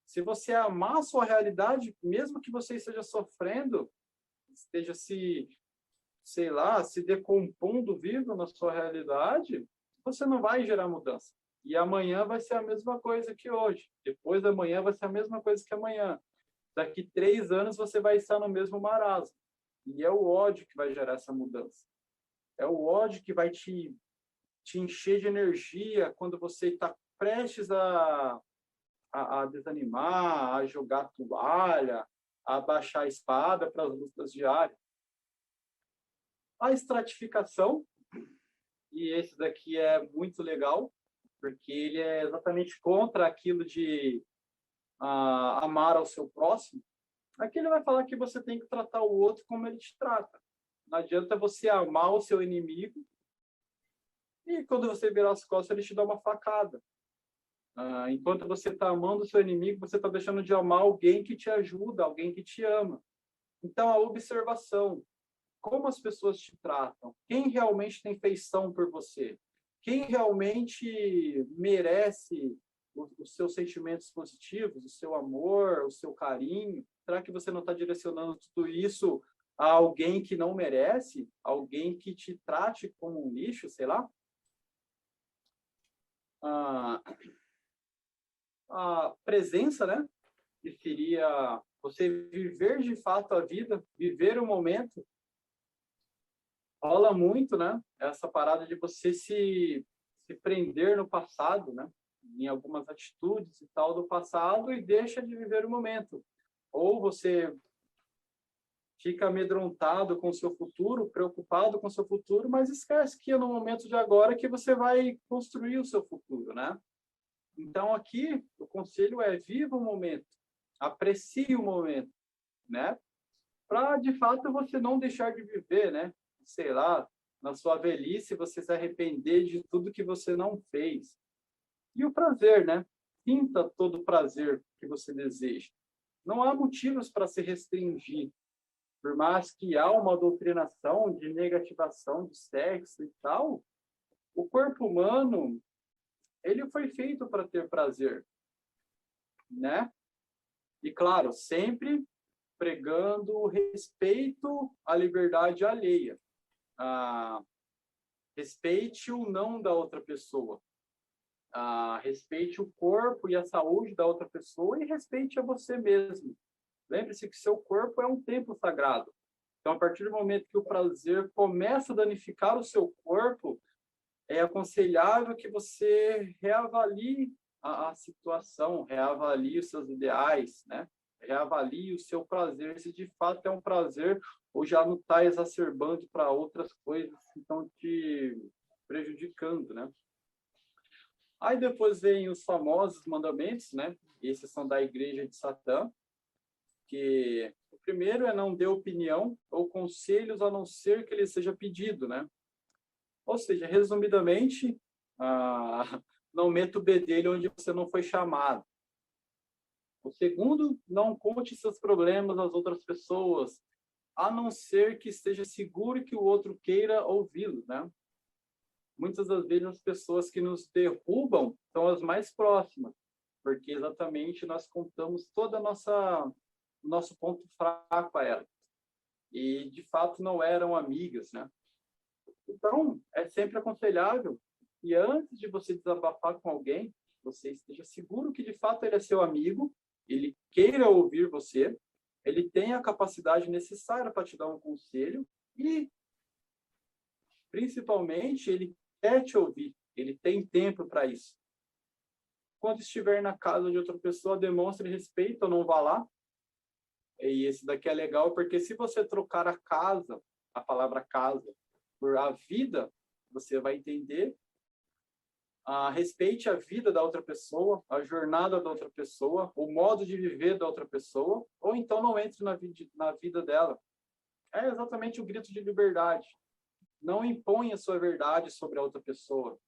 Se você amar a sua realidade, mesmo que você esteja sofrendo, esteja se decompondo vivo na sua realidade, você não vai gerar mudança. E amanhã vai ser a mesma coisa que hoje. Depois da manhã vai ser a mesma coisa que amanhã. Daqui 3 anos você vai estar no mesmo marasmo. E é o ódio que vai gerar essa mudança. É o ódio que vai te encher de energia quando você está prestes a desanimar, a jogar toalha, a baixar a espada para as lutas diárias. A estratificação, e esse daqui é muito legal, porque ele é exatamente contra aquilo de amar ao seu próximo. Aqui ele vai falar que você tem que tratar o outro como ele te trata. Não adianta você amar o seu inimigo e quando você virar as costas ele te dá uma facada. Enquanto você está amando o seu inimigo, você está deixando de amar alguém que te ajuda, alguém que te ama. Então, a observação, como as pessoas te tratam, quem realmente tem feição por você, quem realmente merece os seus sentimentos positivos, o seu amor, o seu carinho. Será que você não está direcionando tudo isso a alguém que não merece? Alguém que te trate como um lixo, sei lá? A presença, né? Que seria você viver de fato a vida, viver o momento. Rola muito, né? Essa parada de você se prender no passado, né? Em algumas atitudes e tal do passado e deixa de viver o momento. Ou você fica amedrontado com o seu futuro, preocupado com o seu futuro, mas esquece que é no momento de agora que você vai construir o seu futuro, né? Então, aqui, o conselho é viva o momento, aprecie o momento, né? Para, de fato, você não deixar de viver, né? Sei lá, na sua velhice, você se arrepender de tudo que você não fez. E o prazer, né? Sinta todo o prazer que você deseja. Não há motivos para se restringir. Por mais que há uma doutrinação de negativação de sexo e tal, o corpo humano, ele foi feito para ter prazer, né? E, claro, sempre pregando respeito à liberdade alheia. Respeite o não da outra pessoa. Respeite o corpo e a saúde da outra pessoa e respeite a você mesmo. Lembre-se que seu corpo é um templo sagrado. Então, a partir do momento que o prazer começa a danificar o seu corpo, é aconselhável que você reavalie a situação, reavalie os seus ideais, né? Reavalie o seu prazer, se de fato é um prazer ou já não está exacerbando para outras coisas que estão te prejudicando, né? Aí depois vem os famosos mandamentos, né? Esses são da Igreja de Satã, que o primeiro é não dê opinião ou conselhos a não ser que ele seja pedido, né? Ou seja, resumidamente, não meta o bedelho onde você não foi chamado. O segundo, não conte seus problemas às outras pessoas, a não ser que esteja seguro que o outro queira ouvi-lo, né? Muitas das vezes as pessoas que nos derrubam são as mais próximas, porque exatamente nós contamos toda o nosso ponto fraco a elas. E, de fato, não eram amigas, né? Então, é sempre aconselhável que antes de você desabafar com alguém, você esteja seguro que, de fato, ele é seu amigo, ele queira ouvir você, ele tem a capacidade necessária para te dar um conselho e, principalmente, ele quer te ouvir, ele tem tempo para isso. Quando estiver na casa de outra pessoa, demonstre respeito ou não vá lá. E esse daqui é legal, porque se você trocar a casa, a palavra casa, por a vida, você vai entender. Respeite a vida da outra pessoa, a jornada da outra pessoa, o modo de viver da outra pessoa, ou então não entre na vida dela. É exatamente o grito de liberdade. Não imponha sua verdade sobre a outra pessoa.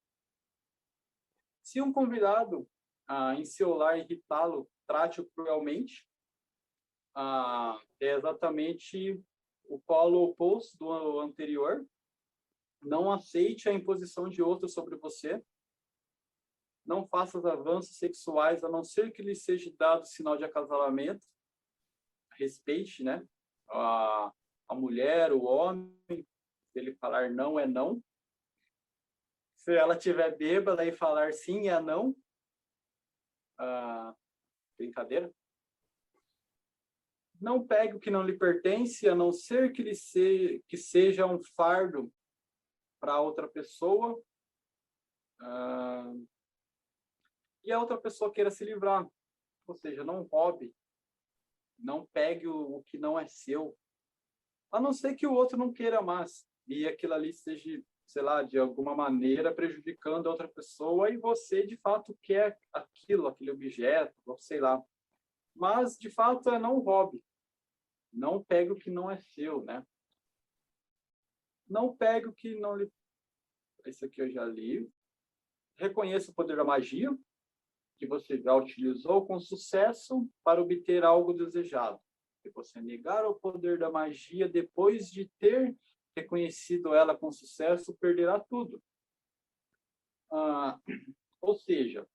Se um convidado em seu lar irritá-lo, trate-o cruelmente. É exatamente o polo oposto do anterior. Não aceite a imposição de outro sobre você. Não faça avanços sexuais, a não ser que lhe seja dado sinal de acasalamento. Respeite, né? A mulher, o homem. Se ele falar não, é não. Se ela estiver bêbada e falar sim, é não. Brincadeira. Não pegue o que não lhe pertence, a não ser que que seja um fardo para outra pessoa. E a outra pessoa queira se livrar. Ou seja, não roube. Não pegue o que não é seu. A não ser que o outro não queira mais. E aquilo ali esteja, sei lá, de alguma maneira prejudicando a outra pessoa e você, de fato, quer aquele objeto, ou sei lá. Mas, de fato, não roube. Não pegue o que não é seu, né? Não pegue o que não lhe... Esse aqui eu já li. Reconheça o poder da magia, que você já utilizou com sucesso para obter algo desejado. Se você negar o poder da magia depois de ter reconhecido ela com sucesso, perderá tudo. Ou seja,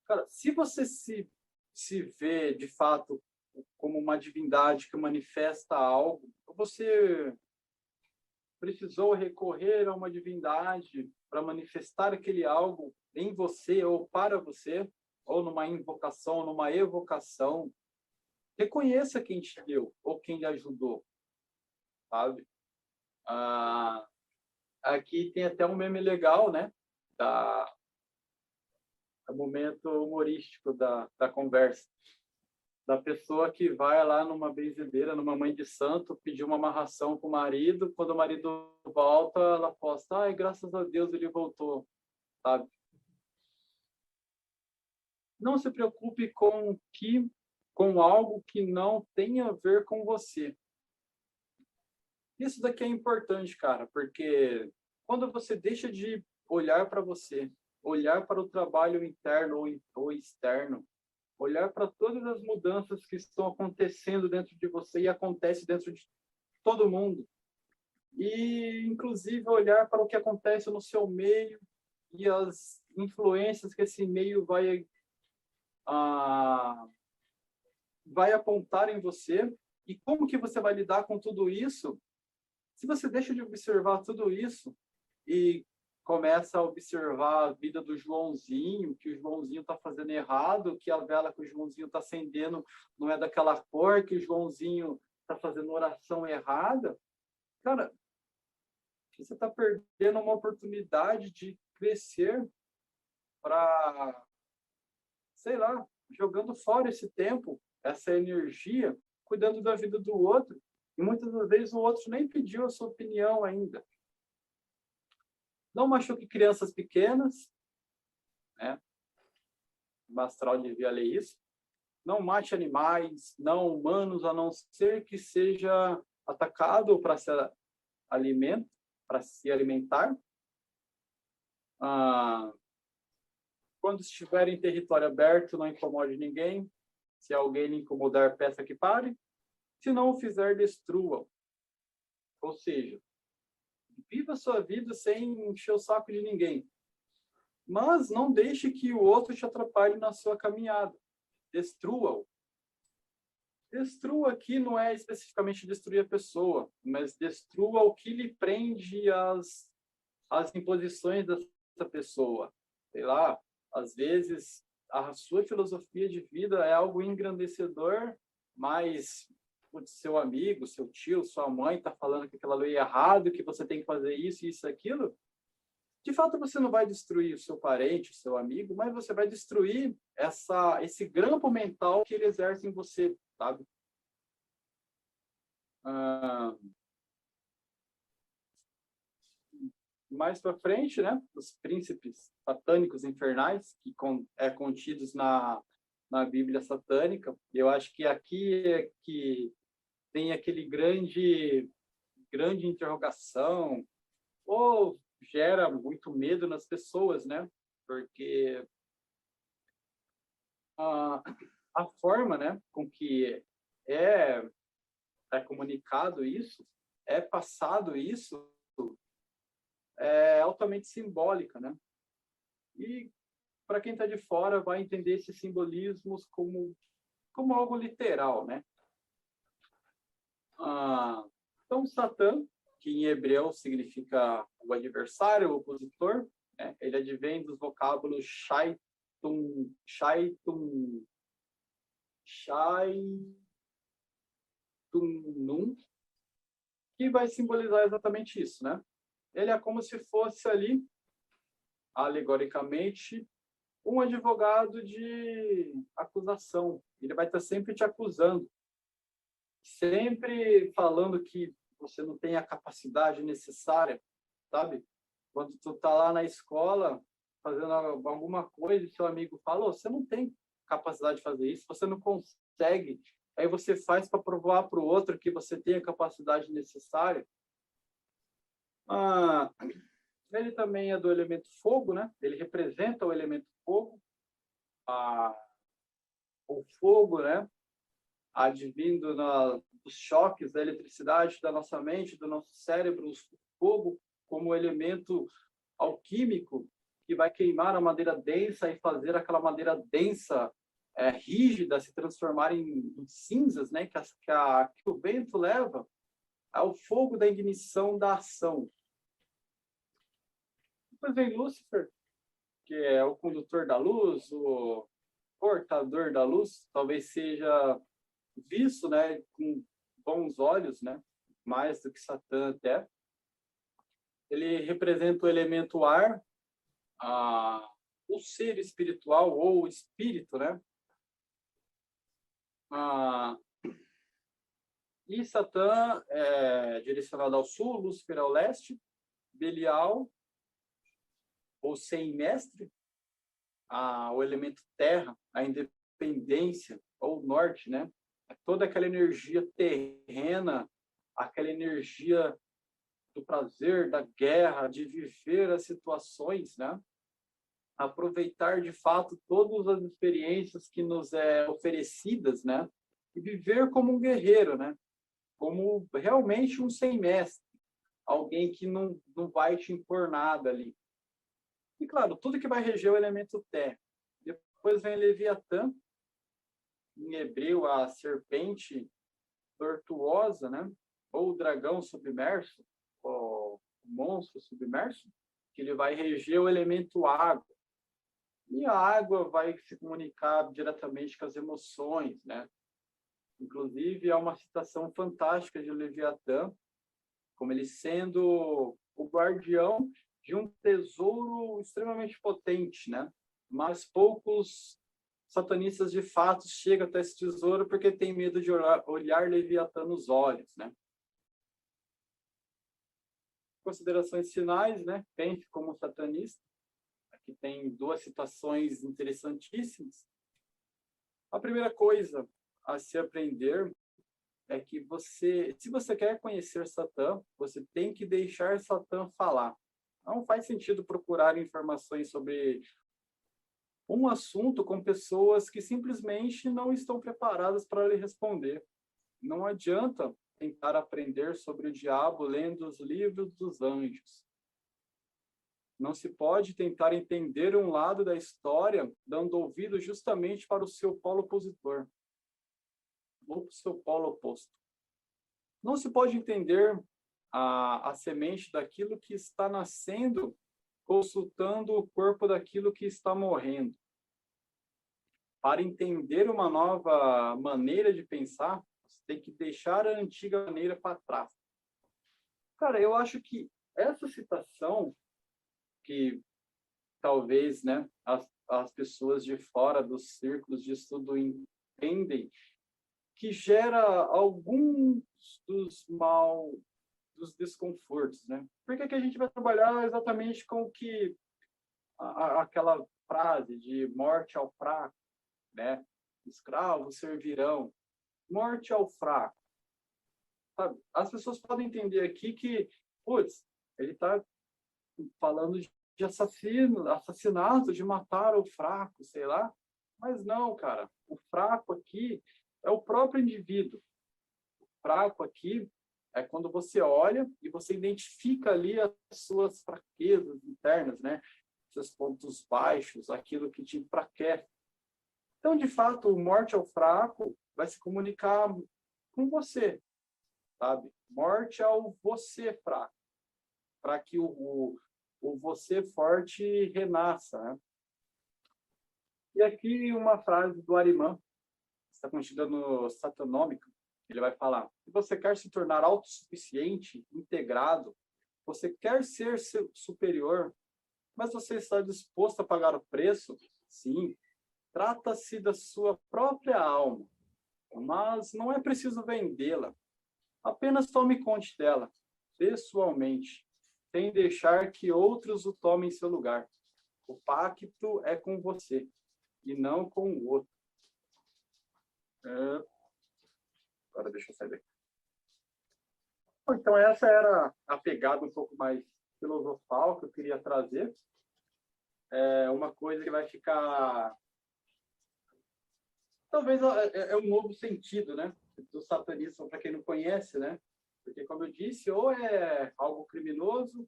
cara, se você se vê de fato como uma divindade que manifesta algo, você precisou recorrer a uma divindade para manifestar aquele algo em você ou para você, ou numa invocação, numa evocação, reconheça quem te deu ou quem lhe ajudou, sabe? Aqui tem até um meme legal, né? Do momento humorístico da conversa. Da pessoa que vai lá numa benzedeira, numa mãe de santo, pedir uma amarração com o marido. Quando o marido volta, ela posta: ai, graças a Deus ele voltou, sabe? Não se preocupe com algo que não tem a ver com você. Isso daqui é importante, cara, porque quando você deixa de olhar para você, olhar para o trabalho interno ou externo, olhar para todas as mudanças que estão acontecendo dentro de você e acontece dentro de todo mundo, e inclusive olhar para o que acontece no seu meio e as influências que esse meio vai apontar em você, e como que você vai lidar com tudo isso. Se você deixa de observar tudo isso e começa a observar a vida do Joãozinho, que o Joãozinho está fazendo errado, que a vela que o Joãozinho está acendendo não é daquela cor, que o Joãozinho está fazendo oração errada, cara, você está perdendo uma oportunidade de crescer para, sei lá, jogando fora esse tempo, essa energia, cuidando da vida do outro. E muitas das vezes o outro nem pediu a sua opinião ainda. Não machuque crianças pequenas, né? O astral devia ler isso. Não mate animais não humanos, a não ser que seja atacado para se alimentar. Quando estiver em território aberto, não incomode ninguém. Se alguém lhe incomodar, peça que pare. Se não o fizer, destrua. Ou seja, viva a sua vida sem encher o saco de ninguém. Mas não deixe que o outro te atrapalhe na sua caminhada. Destrua-o. Destrua aqui não é especificamente destruir a pessoa, mas destrua o que lhe prende às imposições dessa pessoa. Sei lá, às vezes a sua filosofia de vida é algo engrandecedor, mas o seu amigo, seu tio, sua mãe está falando que aquela lei é errado, que você tem que fazer isso, isso, aquilo. De fato, você não vai destruir o seu parente, o seu amigo, mas você vai destruir esse grampo mental que ele exerce em você, sabe? Mais para frente, né? Os príncipes satânicos infernais, que contidos na Bíblia satânica. Eu acho que aqui é que tem aquele grande interrogação, ou gera muito medo nas pessoas, né? Porque a forma, né, com que é comunicado isso, é passado isso, é altamente simbólica, né? E para quem está de fora vai entender esses simbolismos como algo literal, né? Então, Satã, que em hebreu significa o adversário, o opositor, né? Ele advém dos vocábulos shaitum, que vai simbolizar exatamente isso, né? Ele é como se fosse ali, alegoricamente, um advogado de acusação. Ele vai estar sempre te acusando, sempre falando que você não tem a capacidade necessária, sabe? Quando tu tá lá na escola fazendo alguma coisa e seu amigo fala: você não tem capacidade de fazer isso, você não consegue aí você faz para provar para o outro que você tem a capacidade necessária. Ele também é do elemento fogo, né? Ele representa o elemento fogo. O fogo, né? Advindo dos choques da eletricidade da nossa mente, do nosso cérebro, o fogo como elemento alquímico que vai queimar a madeira densa e fazer aquela madeira densa, rígida, se transformar em cinzas, né? Que o vento leva ao fogo da ignição da ação. Depois vem Lúcifer, que é o condutor da luz, o portador da luz, talvez seja visto, né, com bons olhos, né, mais do que Satã até. Ele representa o elemento ar, o ser espiritual ou o espírito, né? E Satã é direcionado ao sul, Lúcifer ao leste, Belial, ou sem mestre, o elemento terra, a independência, ou norte, né? Toda aquela energia terrena, aquela energia do prazer, da guerra, de viver as situações, né? Aproveitar de fato todas as experiências que nos oferecidas, né? E viver como um guerreiro, né? Como realmente um sem mestre, alguém que não vai te impor nada ali. E claro, tudo que vai reger o elemento terra. Depois vem Leviatã, em hebreu a serpente tortuosa, né? Ou o dragão submerso, ou o monstro submerso, que ele vai reger o elemento água. E a água vai se comunicar diretamente com as emoções, né? Inclusive, há uma citação fantástica de Leviatã, como ele sendo o guardião de um tesouro extremamente potente, né? Mas poucos satanistas de fato chegam até esse tesouro porque tem medo de olhar Leviatã nos olhos, né? Considerações finais, né? Pense como satanista. Aqui tem duas citações interessantíssimas. A primeira coisa a se aprender é que se você quer conhecer Satã, você tem que deixar Satã falar. Não faz sentido procurar informações sobre um assunto com pessoas que simplesmente não estão preparadas para lhe responder. Não adianta tentar aprender sobre o diabo lendo os livros dos anjos. Não se pode tentar entender um lado da história dando ouvido justamente para o seu polo opositor ou para o seu polo oposto. Não se pode entender a semente daquilo que está nascendo consultando o corpo daquilo que está morrendo. Para entender uma nova maneira de pensar, você tem que deixar a antiga maneira para trás. Cara, eu acho que essa citação que talvez, né, as pessoas de fora dos círculos de estudo entendem, que gera alguns dos desconfortos, né? Por que a gente vai trabalhar exatamente com o que aquela frase de morte ao fraco, né? Escravos servirão, morte ao fraco. Sabe? As pessoas podem entender aqui que, putz, ele está falando de assassinato, de matar o fraco, sei lá. Mas não, cara. O fraco aqui é o próprio indivíduo. O fraco aqui é quando você olha e você identifica ali as suas fraquezas internas, né? Seus pontos baixos, aquilo que te enfraquece. Então, de fato, o morte ao fraco vai se comunicar com você, sabe? Morte ao você fraco, para que o você forte renasça, né? E aqui uma frase do Arimã, que está contida no Satanômico, ele vai falar: se você quer se tornar autossuficiente, integrado, você quer ser superior, mas você está disposto a pagar o preço? Sim. Trata-se da sua própria alma, mas não é preciso vendê-la. Apenas tome conta dela, pessoalmente, sem deixar que outros o tomem em seu lugar. O pacto é com você, e não com o outro. Agora deixa eu sair daqui. Então, essa era a pegada um pouco mais filosofal que eu queria trazer. É uma coisa que vai ficar... Talvez é um novo sentido, né? Do satanismo, para quem não conhece, né? Porque, como eu disse, ou é algo criminoso,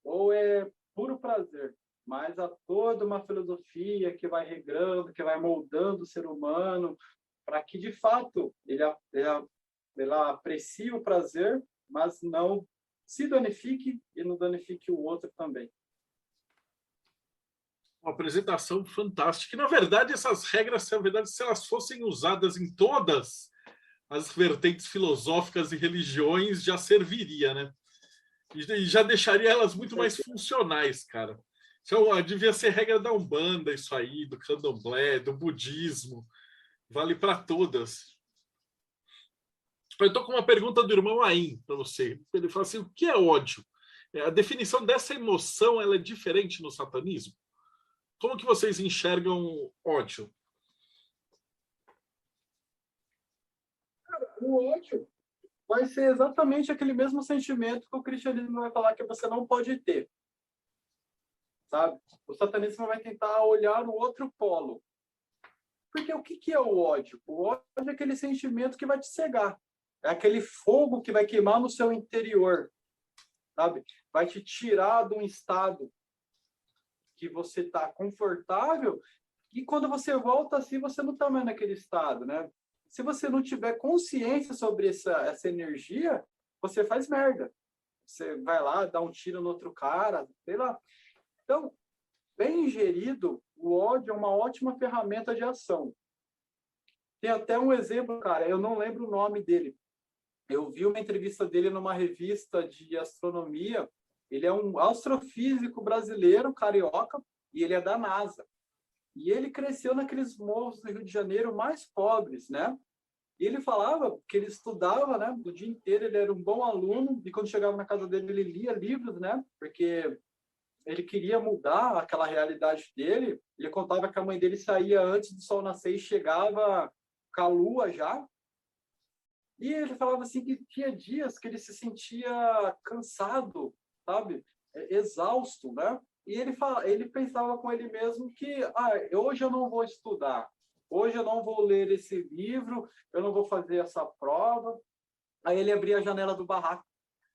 ou é puro prazer. Mas há toda uma filosofia que vai regrando, que vai moldando o ser humano, para que, de fato, ele aprecie o prazer, mas não se danifique e não danifique o outro também. Uma apresentação fantástica. E, na verdade, essas regras, na verdade, se elas fossem usadas em todas as vertentes filosóficas e religiões, já serviria, né? E já deixaria elas muito mais funcionais, cara. Então, devia ser regra da Umbanda, isso aí, do Candomblé, do budismo. Vale para todas. Eu estou com uma pergunta do irmão Aim para você. Ele fala assim, o que é ódio? A definição dessa emoção ela é diferente no satanismo? Como que vocês enxergam ódio? O ódio vai ser exatamente aquele mesmo sentimento que o cristianismo vai falar que você não pode ter. Sabe? O satanismo vai tentar olhar no outro polo. Porque o que é o ódio? O ódio é aquele sentimento que vai te cegar. É aquele fogo que vai queimar no seu interior. Sabe? Vai te tirar de um estado que você está confortável e quando você volta assim, você não está mais naquele estado, né? Se você não tiver consciência sobre essa energia, você faz merda. Você vai lá, dá um tiro no outro cara, sei lá. Então, bem gerido, o ódio é uma ótima ferramenta de ação. Tem até um exemplo, cara, eu não lembro o nome dele. Eu vi uma entrevista dele numa revista de astronomia. Ele é um astrofísico brasileiro, carioca, e ele é da NASA. E ele cresceu naqueles morros do Rio de Janeiro mais pobres, né? E ele falava que ele estudava, né? O dia inteiro ele era um bom aluno, e quando chegava na casa dele, ele lia livros, né? Porque ele queria mudar aquela realidade dele. Ele contava que a mãe dele saía antes do sol nascer e chegava com a lua já. E ele falava assim que tinha dias que ele se sentia cansado, sabe? Exausto, né? E ele pensava com ele mesmo que hoje eu não vou estudar, hoje eu não vou ler esse livro, eu não vou fazer essa prova. Aí ele abria a janela do barraco,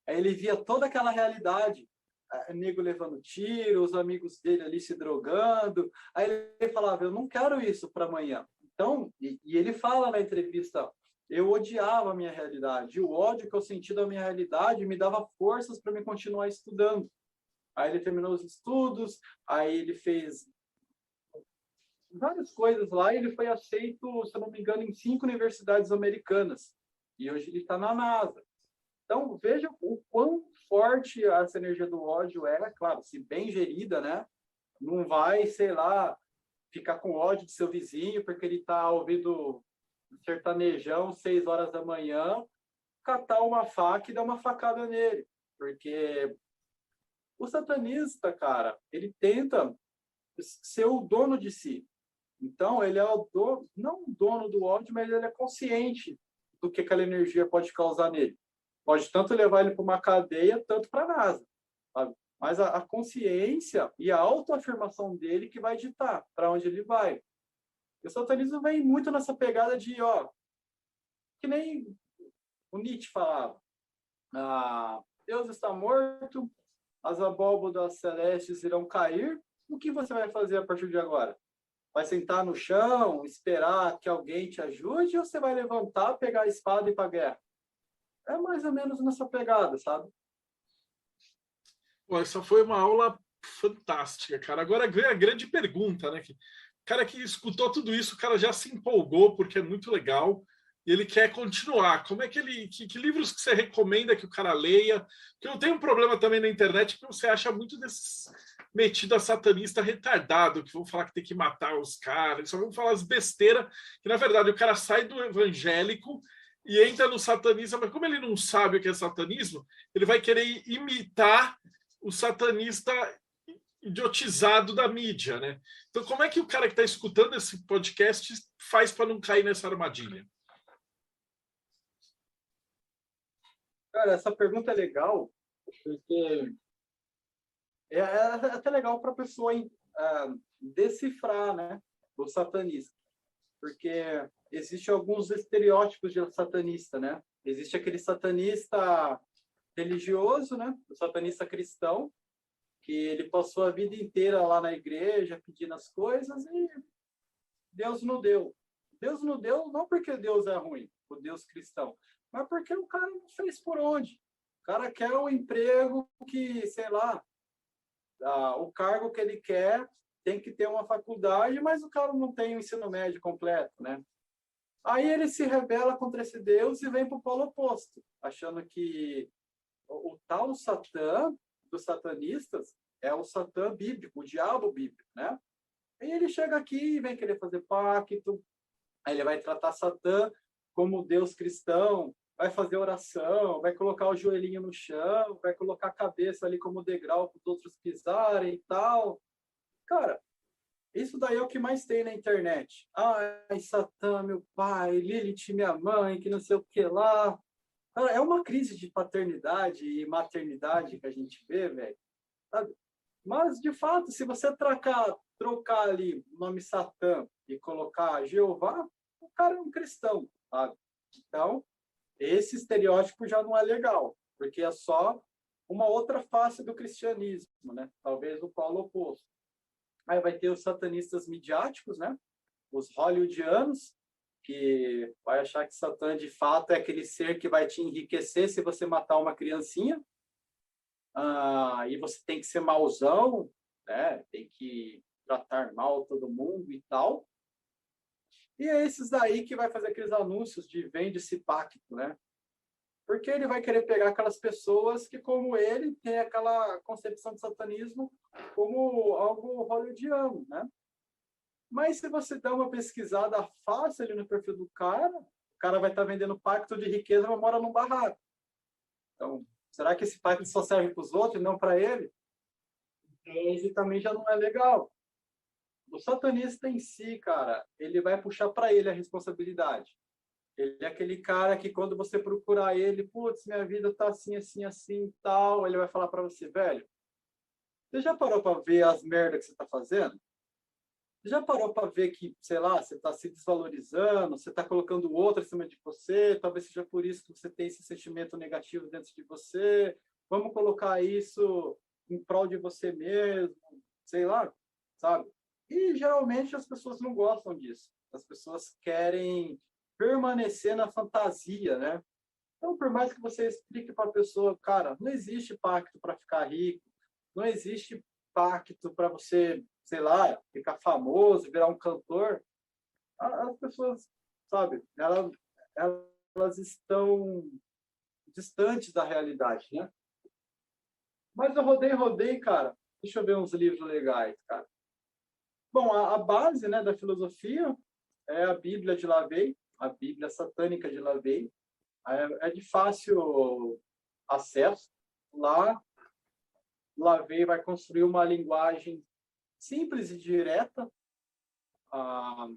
aí ele via toda aquela realidade, nego levando tiro, os amigos dele ali se drogando. Aí ele falava, eu não quero isso para amanhã. Então, e ele fala na entrevista, eu odiava a minha realidade. O ódio que eu senti da minha realidade me dava forças para me continuar estudando. Aí ele terminou os estudos, aí ele fez várias coisas lá e ele foi aceito, se eu não me engano, em 5 universidades americanas. E hoje ele está na NASA. Então, veja o quão forte essa energia do ódio é, claro, se bem gerida, né? Não vai, sei lá, ficar com ódio de seu vizinho porque ele está ouvindo sertanejão 6 horas da manhã, catar uma faca e dar uma facada nele. Porque o satanista, cara, ele tenta ser o dono de si. Então, ele é o dono, não o dono do ódio, mas ele é consciente do que aquela energia pode causar nele. Pode tanto levar ele para uma cadeia, tanto para a NASA. Sabe? Mas a consciência e a autoafirmação dele que vai ditar para onde ele vai. O satanismo vem muito nessa pegada de, que nem o Nietzsche falava, Deus está morto, as abóbodas celestes irão cair, o que você vai fazer a partir de agora? Vai sentar no chão, esperar que alguém te ajude, ou você vai levantar, pegar a espada e ir para a guerra? É mais ou menos nessa pegada, sabe? Pô, essa foi uma aula fantástica, cara. Agora vem a grande pergunta, né? O cara que escutou tudo isso, o cara já se empolgou porque é muito legal e ele quer continuar. Como é que ele... Que livros que você recomenda que o cara leia? Porque eu tenho um problema também na internet que você acha muito desses metido a satanista retardado, que vão falar que tem que matar os caras, só vão falar as besteiras, que na verdade o cara sai do evangélico e entra no satanismo, mas como ele não sabe o que é satanismo, ele vai querer imitar o satanista idiotizado da mídia, né? Então, como é que o cara que está escutando esse podcast faz para não cair nessa armadilha? Cara, essa pergunta é legal, porque é até legal para a pessoa decifrar, né, o satanista. Porque existem alguns estereótipos de satanista, né? Existe aquele satanista religioso, né? O satanista cristão, que ele passou a vida inteira lá na igreja pedindo as coisas e Deus não deu. Deus não deu não porque Deus é ruim, o Deus cristão, mas porque o cara não fez por onde. O cara quer um emprego que, sei lá, o cargo que ele quer tem que ter uma faculdade, mas o cara não tem o ensino médio completo, né? Aí ele se rebela contra esse Deus e vem para o polo oposto, achando que o tal Satã, dos satanistas, é o Satã bíblico, o diabo bíblico, né? E ele chega aqui e vem querer fazer pacto, aí ele vai tratar Satã como Deus cristão, vai fazer oração, vai colocar o joelhinho no chão, vai colocar a cabeça ali como degrau para os outros pisarem e tal. Cara, isso daí é o que mais tem na internet. Ai, Satã, meu pai, Lilith, minha mãe, que não sei o que lá. Cara, é uma crise de paternidade e maternidade que a gente vê, velho. Mas, de fato, se você trocar ali o nome Satã e colocar Jeová, o cara é um cristão, sabe? Então, esse estereótipo já não é legal, porque é só uma outra face do cristianismo, né? Talvez o polo oposto. Aí vai ter os satanistas midiáticos, né? Os hollywoodianos, que vai achar que Satã, de fato, é aquele ser que vai te enriquecer se você matar uma criancinha. E você tem que ser mauzão, né? Tem que tratar mal todo mundo e tal. E é esses daí que vai fazer aqueles anúncios de vende-se pacto, né? Porque ele vai querer pegar aquelas pessoas que, como ele, tem aquela concepção de satanismo como algo hollywoodiano, né? Mas se você dá uma pesquisada fácil ali no perfil do cara, o cara vai estar vendendo pacto de riqueza, mas mora num barraco. Então, será que esse pacto só serve para os outros e não para ele? Esse também já não é legal. O satanista em si, cara, ele vai puxar para ele a responsabilidade. Ele é aquele cara que quando você procurar ele, putz, minha vida tá assim, assim, assim, tal, ele vai falar para você, velho, você já parou para ver as merdas que você tá fazendo? Você já parou para ver que, sei lá, você está se desvalorizando, você está colocando o outro acima de você, talvez seja por isso que você tem esse sentimento negativo dentro de você. Vamos colocar isso em prol de você mesmo, sei lá, sabe? E geralmente as pessoas não gostam disso. As pessoas querem permanecer na fantasia, né? Então, por mais que você explique para a pessoa, cara, não existe pacto para ficar rico, não existe pacto para você, sei lá, ficar famoso, virar um cantor, as pessoas, sabe, elas estão distantes da realidade, né? Mas eu rodei, cara. Deixa eu ver uns livros legais, cara. Bom, a base, né, da filosofia é a Bíblia de Lavey, a Bíblia satânica de Lavey. É de fácil acesso. Lá, Lavey vai construir uma linguagem simples e direta.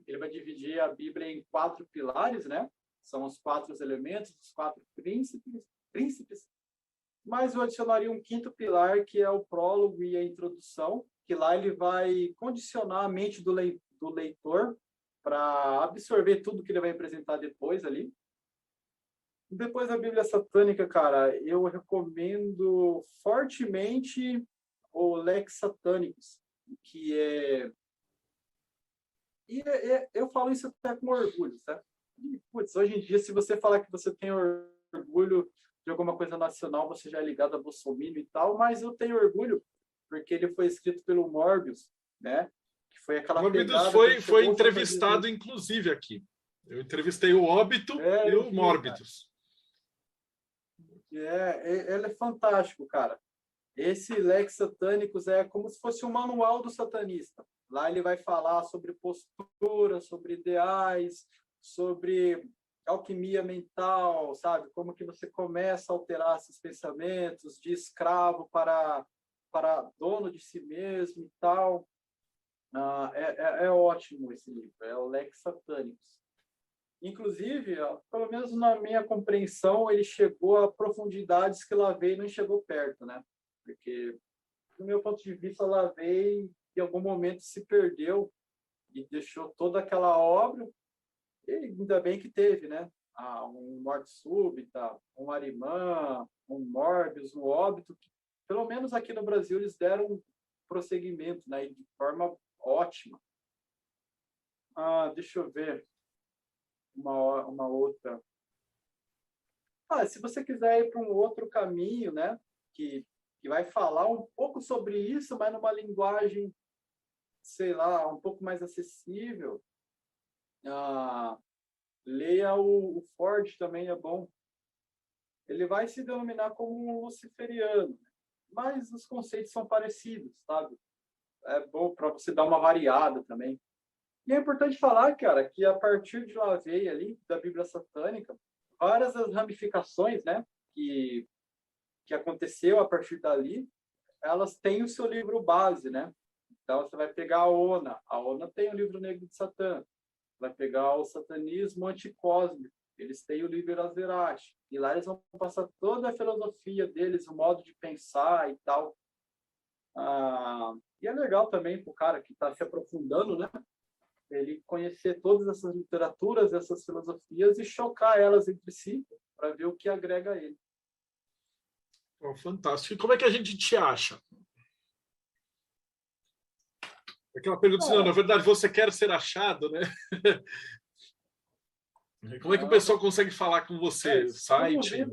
Ele vai dividir a Bíblia em 4 pilares, né? São os 4 elementos, os 4 príncipes. Mas eu adicionaria um 5º pilar, que é o prólogo e a introdução, que lá ele vai condicionar a mente do leitor para absorver tudo que ele vai apresentar depois ali. Depois da Bíblia satânica, cara, eu recomendo fortemente o Lex Satanicus, que é... eu falo isso até com orgulho, sabe? E, putz, hoje em dia, se você falar que você tem orgulho de alguma coisa nacional, você já é ligado a Bolsonaro e tal, mas eu tenho orgulho porque ele foi escrito pelo Morbius, né? Que foi aquela Morbius pegada... foi entrevistado, inclusive, aqui. Eu entrevistei o Óbito e o Morbius. Ele é fantástico, cara. Esse Lex Satanicus é como se fosse um manual do satanista. Lá ele vai falar sobre postura, sobre ideais, sobre alquimia mental, sabe? Como que você começa a alterar esses pensamentos de escravo para dono de si mesmo e tal. É ótimo esse livro, é o Lex Satanicus. Inclusive, ó, pelo menos na minha compreensão, ele chegou a profundidades que Lavey não chegou perto, né? Porque, do meu ponto de vista, Lavey, em algum momento, se perdeu e deixou toda aquela obra, e ainda bem que teve, né? Um Morte Súbita, um Arimã, um Morbius, um Óbito, que, pelo menos aqui no Brasil, eles deram um prosseguimento, né? De forma ótima. Deixa eu ver uma outra. Se você quiser ir para um outro caminho, né? Que vai falar um pouco sobre isso, mas numa linguagem, sei lá, um pouco mais acessível. Leia o Ford, também é bom. Ele vai se denominar como um luciferiano, mas os conceitos são parecidos, sabe? É bom para você dar uma variada também. E é importante falar, cara, que a partir de Lavey ali, da Bíblia Satânica, várias das ramificações, né, que aconteceu a partir dali, elas têm o seu livro base, né? Então, você vai pegar a ONA tem o livro Negro de Satã, vai pegar o satanismo anticósmico, eles têm o livro Azerach, e lá eles vão passar toda a filosofia deles, o modo de pensar e tal. E é legal também para o cara que está se aprofundando, né? Ele conhecer todas essas literaturas, essas filosofias e chocar elas entre si para ver o que agrega a ele. Fantástico. E como é que a gente te acha? Aquela pergunta assim, não, na verdade, você quer ser achado, né? Como é que o pessoal consegue falar com você? Site?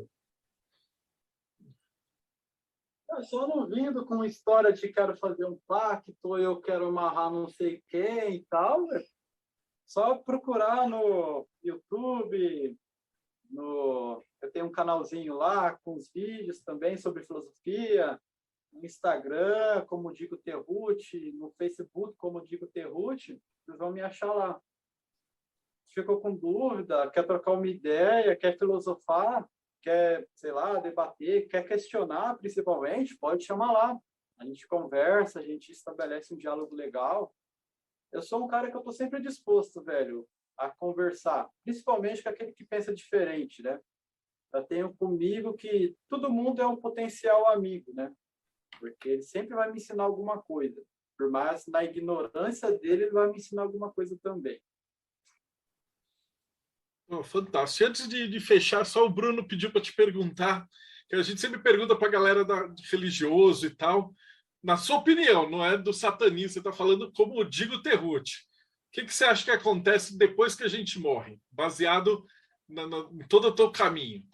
Eu só não vindo com história de quero fazer um pacto, eu quero amarrar não sei quem e tal. Só procurar no YouTube, eu tenho um canalzinho lá com os vídeos também sobre filosofia, no Instagram, como Digo Terrucci, no Facebook, como Digo Terrucci, vocês vão me achar lá. Se ficou com dúvida, quer trocar uma ideia, quer filosofar, quer, sei lá, debater, quer questionar, principalmente, pode chamar lá. A gente conversa, a gente estabelece um diálogo legal. Eu sou um cara que eu estou sempre disposto, velho, a conversar, principalmente com aquele que pensa diferente, né? Eu tenho comigo que todo mundo é um potencial amigo, né? Porque ele sempre vai me ensinar alguma coisa. Por mais na ignorância dele, ele vai me ensinar alguma coisa também. Fantástico. Antes de fechar, só o Bruno pediu para te perguntar, que a gente sempre pergunta para a galera de religioso e tal, na sua opinião, não é do satanismo, você está falando como o Digo Terrucci. O que você acha que acontece depois que a gente morre, baseado em todo o teu caminho?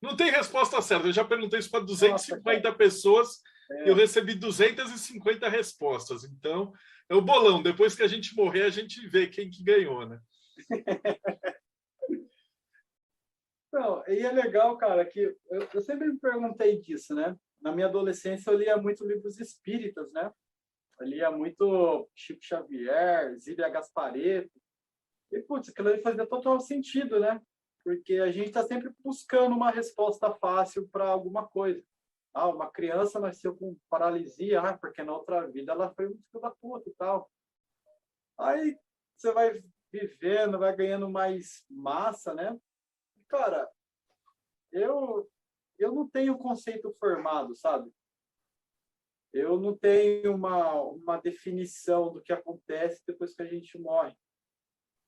Não tem resposta certa, eu já perguntei isso para 250 pessoas e eu recebi 250 respostas. Então, é o bolão, depois que a gente morrer, a gente vê quem que ganhou, né? Não, e é legal, cara, que eu sempre me perguntei disso, né? Na minha adolescência eu lia muito livros espíritas, né? Eu lia muito Chico Xavier, Zíbia Gasparetto. E, putz, aquilo ali fazia total sentido, né? Porque a gente está sempre buscando uma resposta fácil para alguma coisa. Uma criança nasceu com paralisia, porque na outra vida ela foi um filho da puta e tal. Aí você vai vivendo, vai ganhando mais massa, né? Cara, eu não tenho conceito formado, sabe? Eu não tenho uma definição do que acontece depois que a gente morre.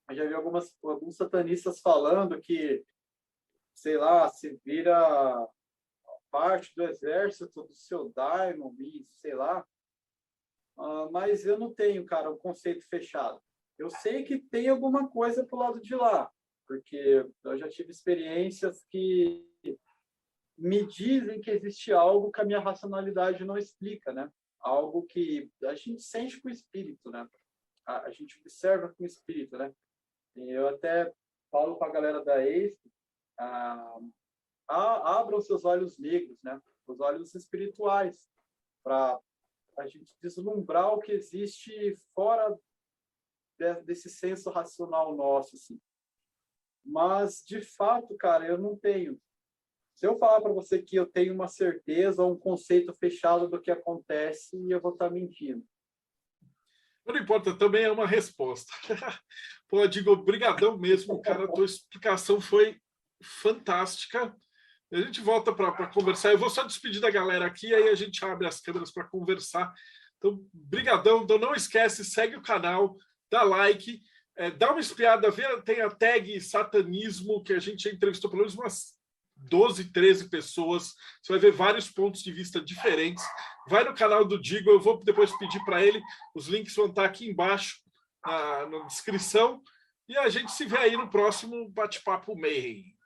Eu já vi alguns satanistas falando que, sei lá, se vira parte do exército do seu daimon, sei lá. Mas eu não tenho, cara, um conceito fechado. Eu sei que tem alguma coisa pro lado de lá, porque eu já tive experiências que me dizem que existe algo que a minha racionalidade não explica, né? Algo que a gente sente com o espírito, né? A gente observa com o espírito, né? E eu até falo para a galera da ESP, abram seus olhos negros, né? Os olhos espirituais, para a gente deslumbrar o que existe fora desse senso racional nosso, assim. Mas, de fato, cara, eu não tenho. Se eu falar para você que eu tenho uma certeza ou um conceito fechado do que acontece, eu vou estar mentindo. Não importa, também é uma resposta. Pô, digo, brigadão mesmo, cara. A tua explicação foi fantástica. A gente volta para conversar. Eu vou só despedir da galera aqui, aí a gente abre as câmeras para conversar. Então, brigadão. Então, não esquece, segue o canal, dá like, dá uma espiada, vê, tem a tag satanismo, que a gente entrevistou pelo menos umas 12, 13 pessoas. Você vai ver vários pontos de vista diferentes. Vai no canal do Digo, eu vou depois pedir para ele. Os links vão estar aqui embaixo na descrição. E a gente se vê aí no próximo Bate-Papo Mayhem.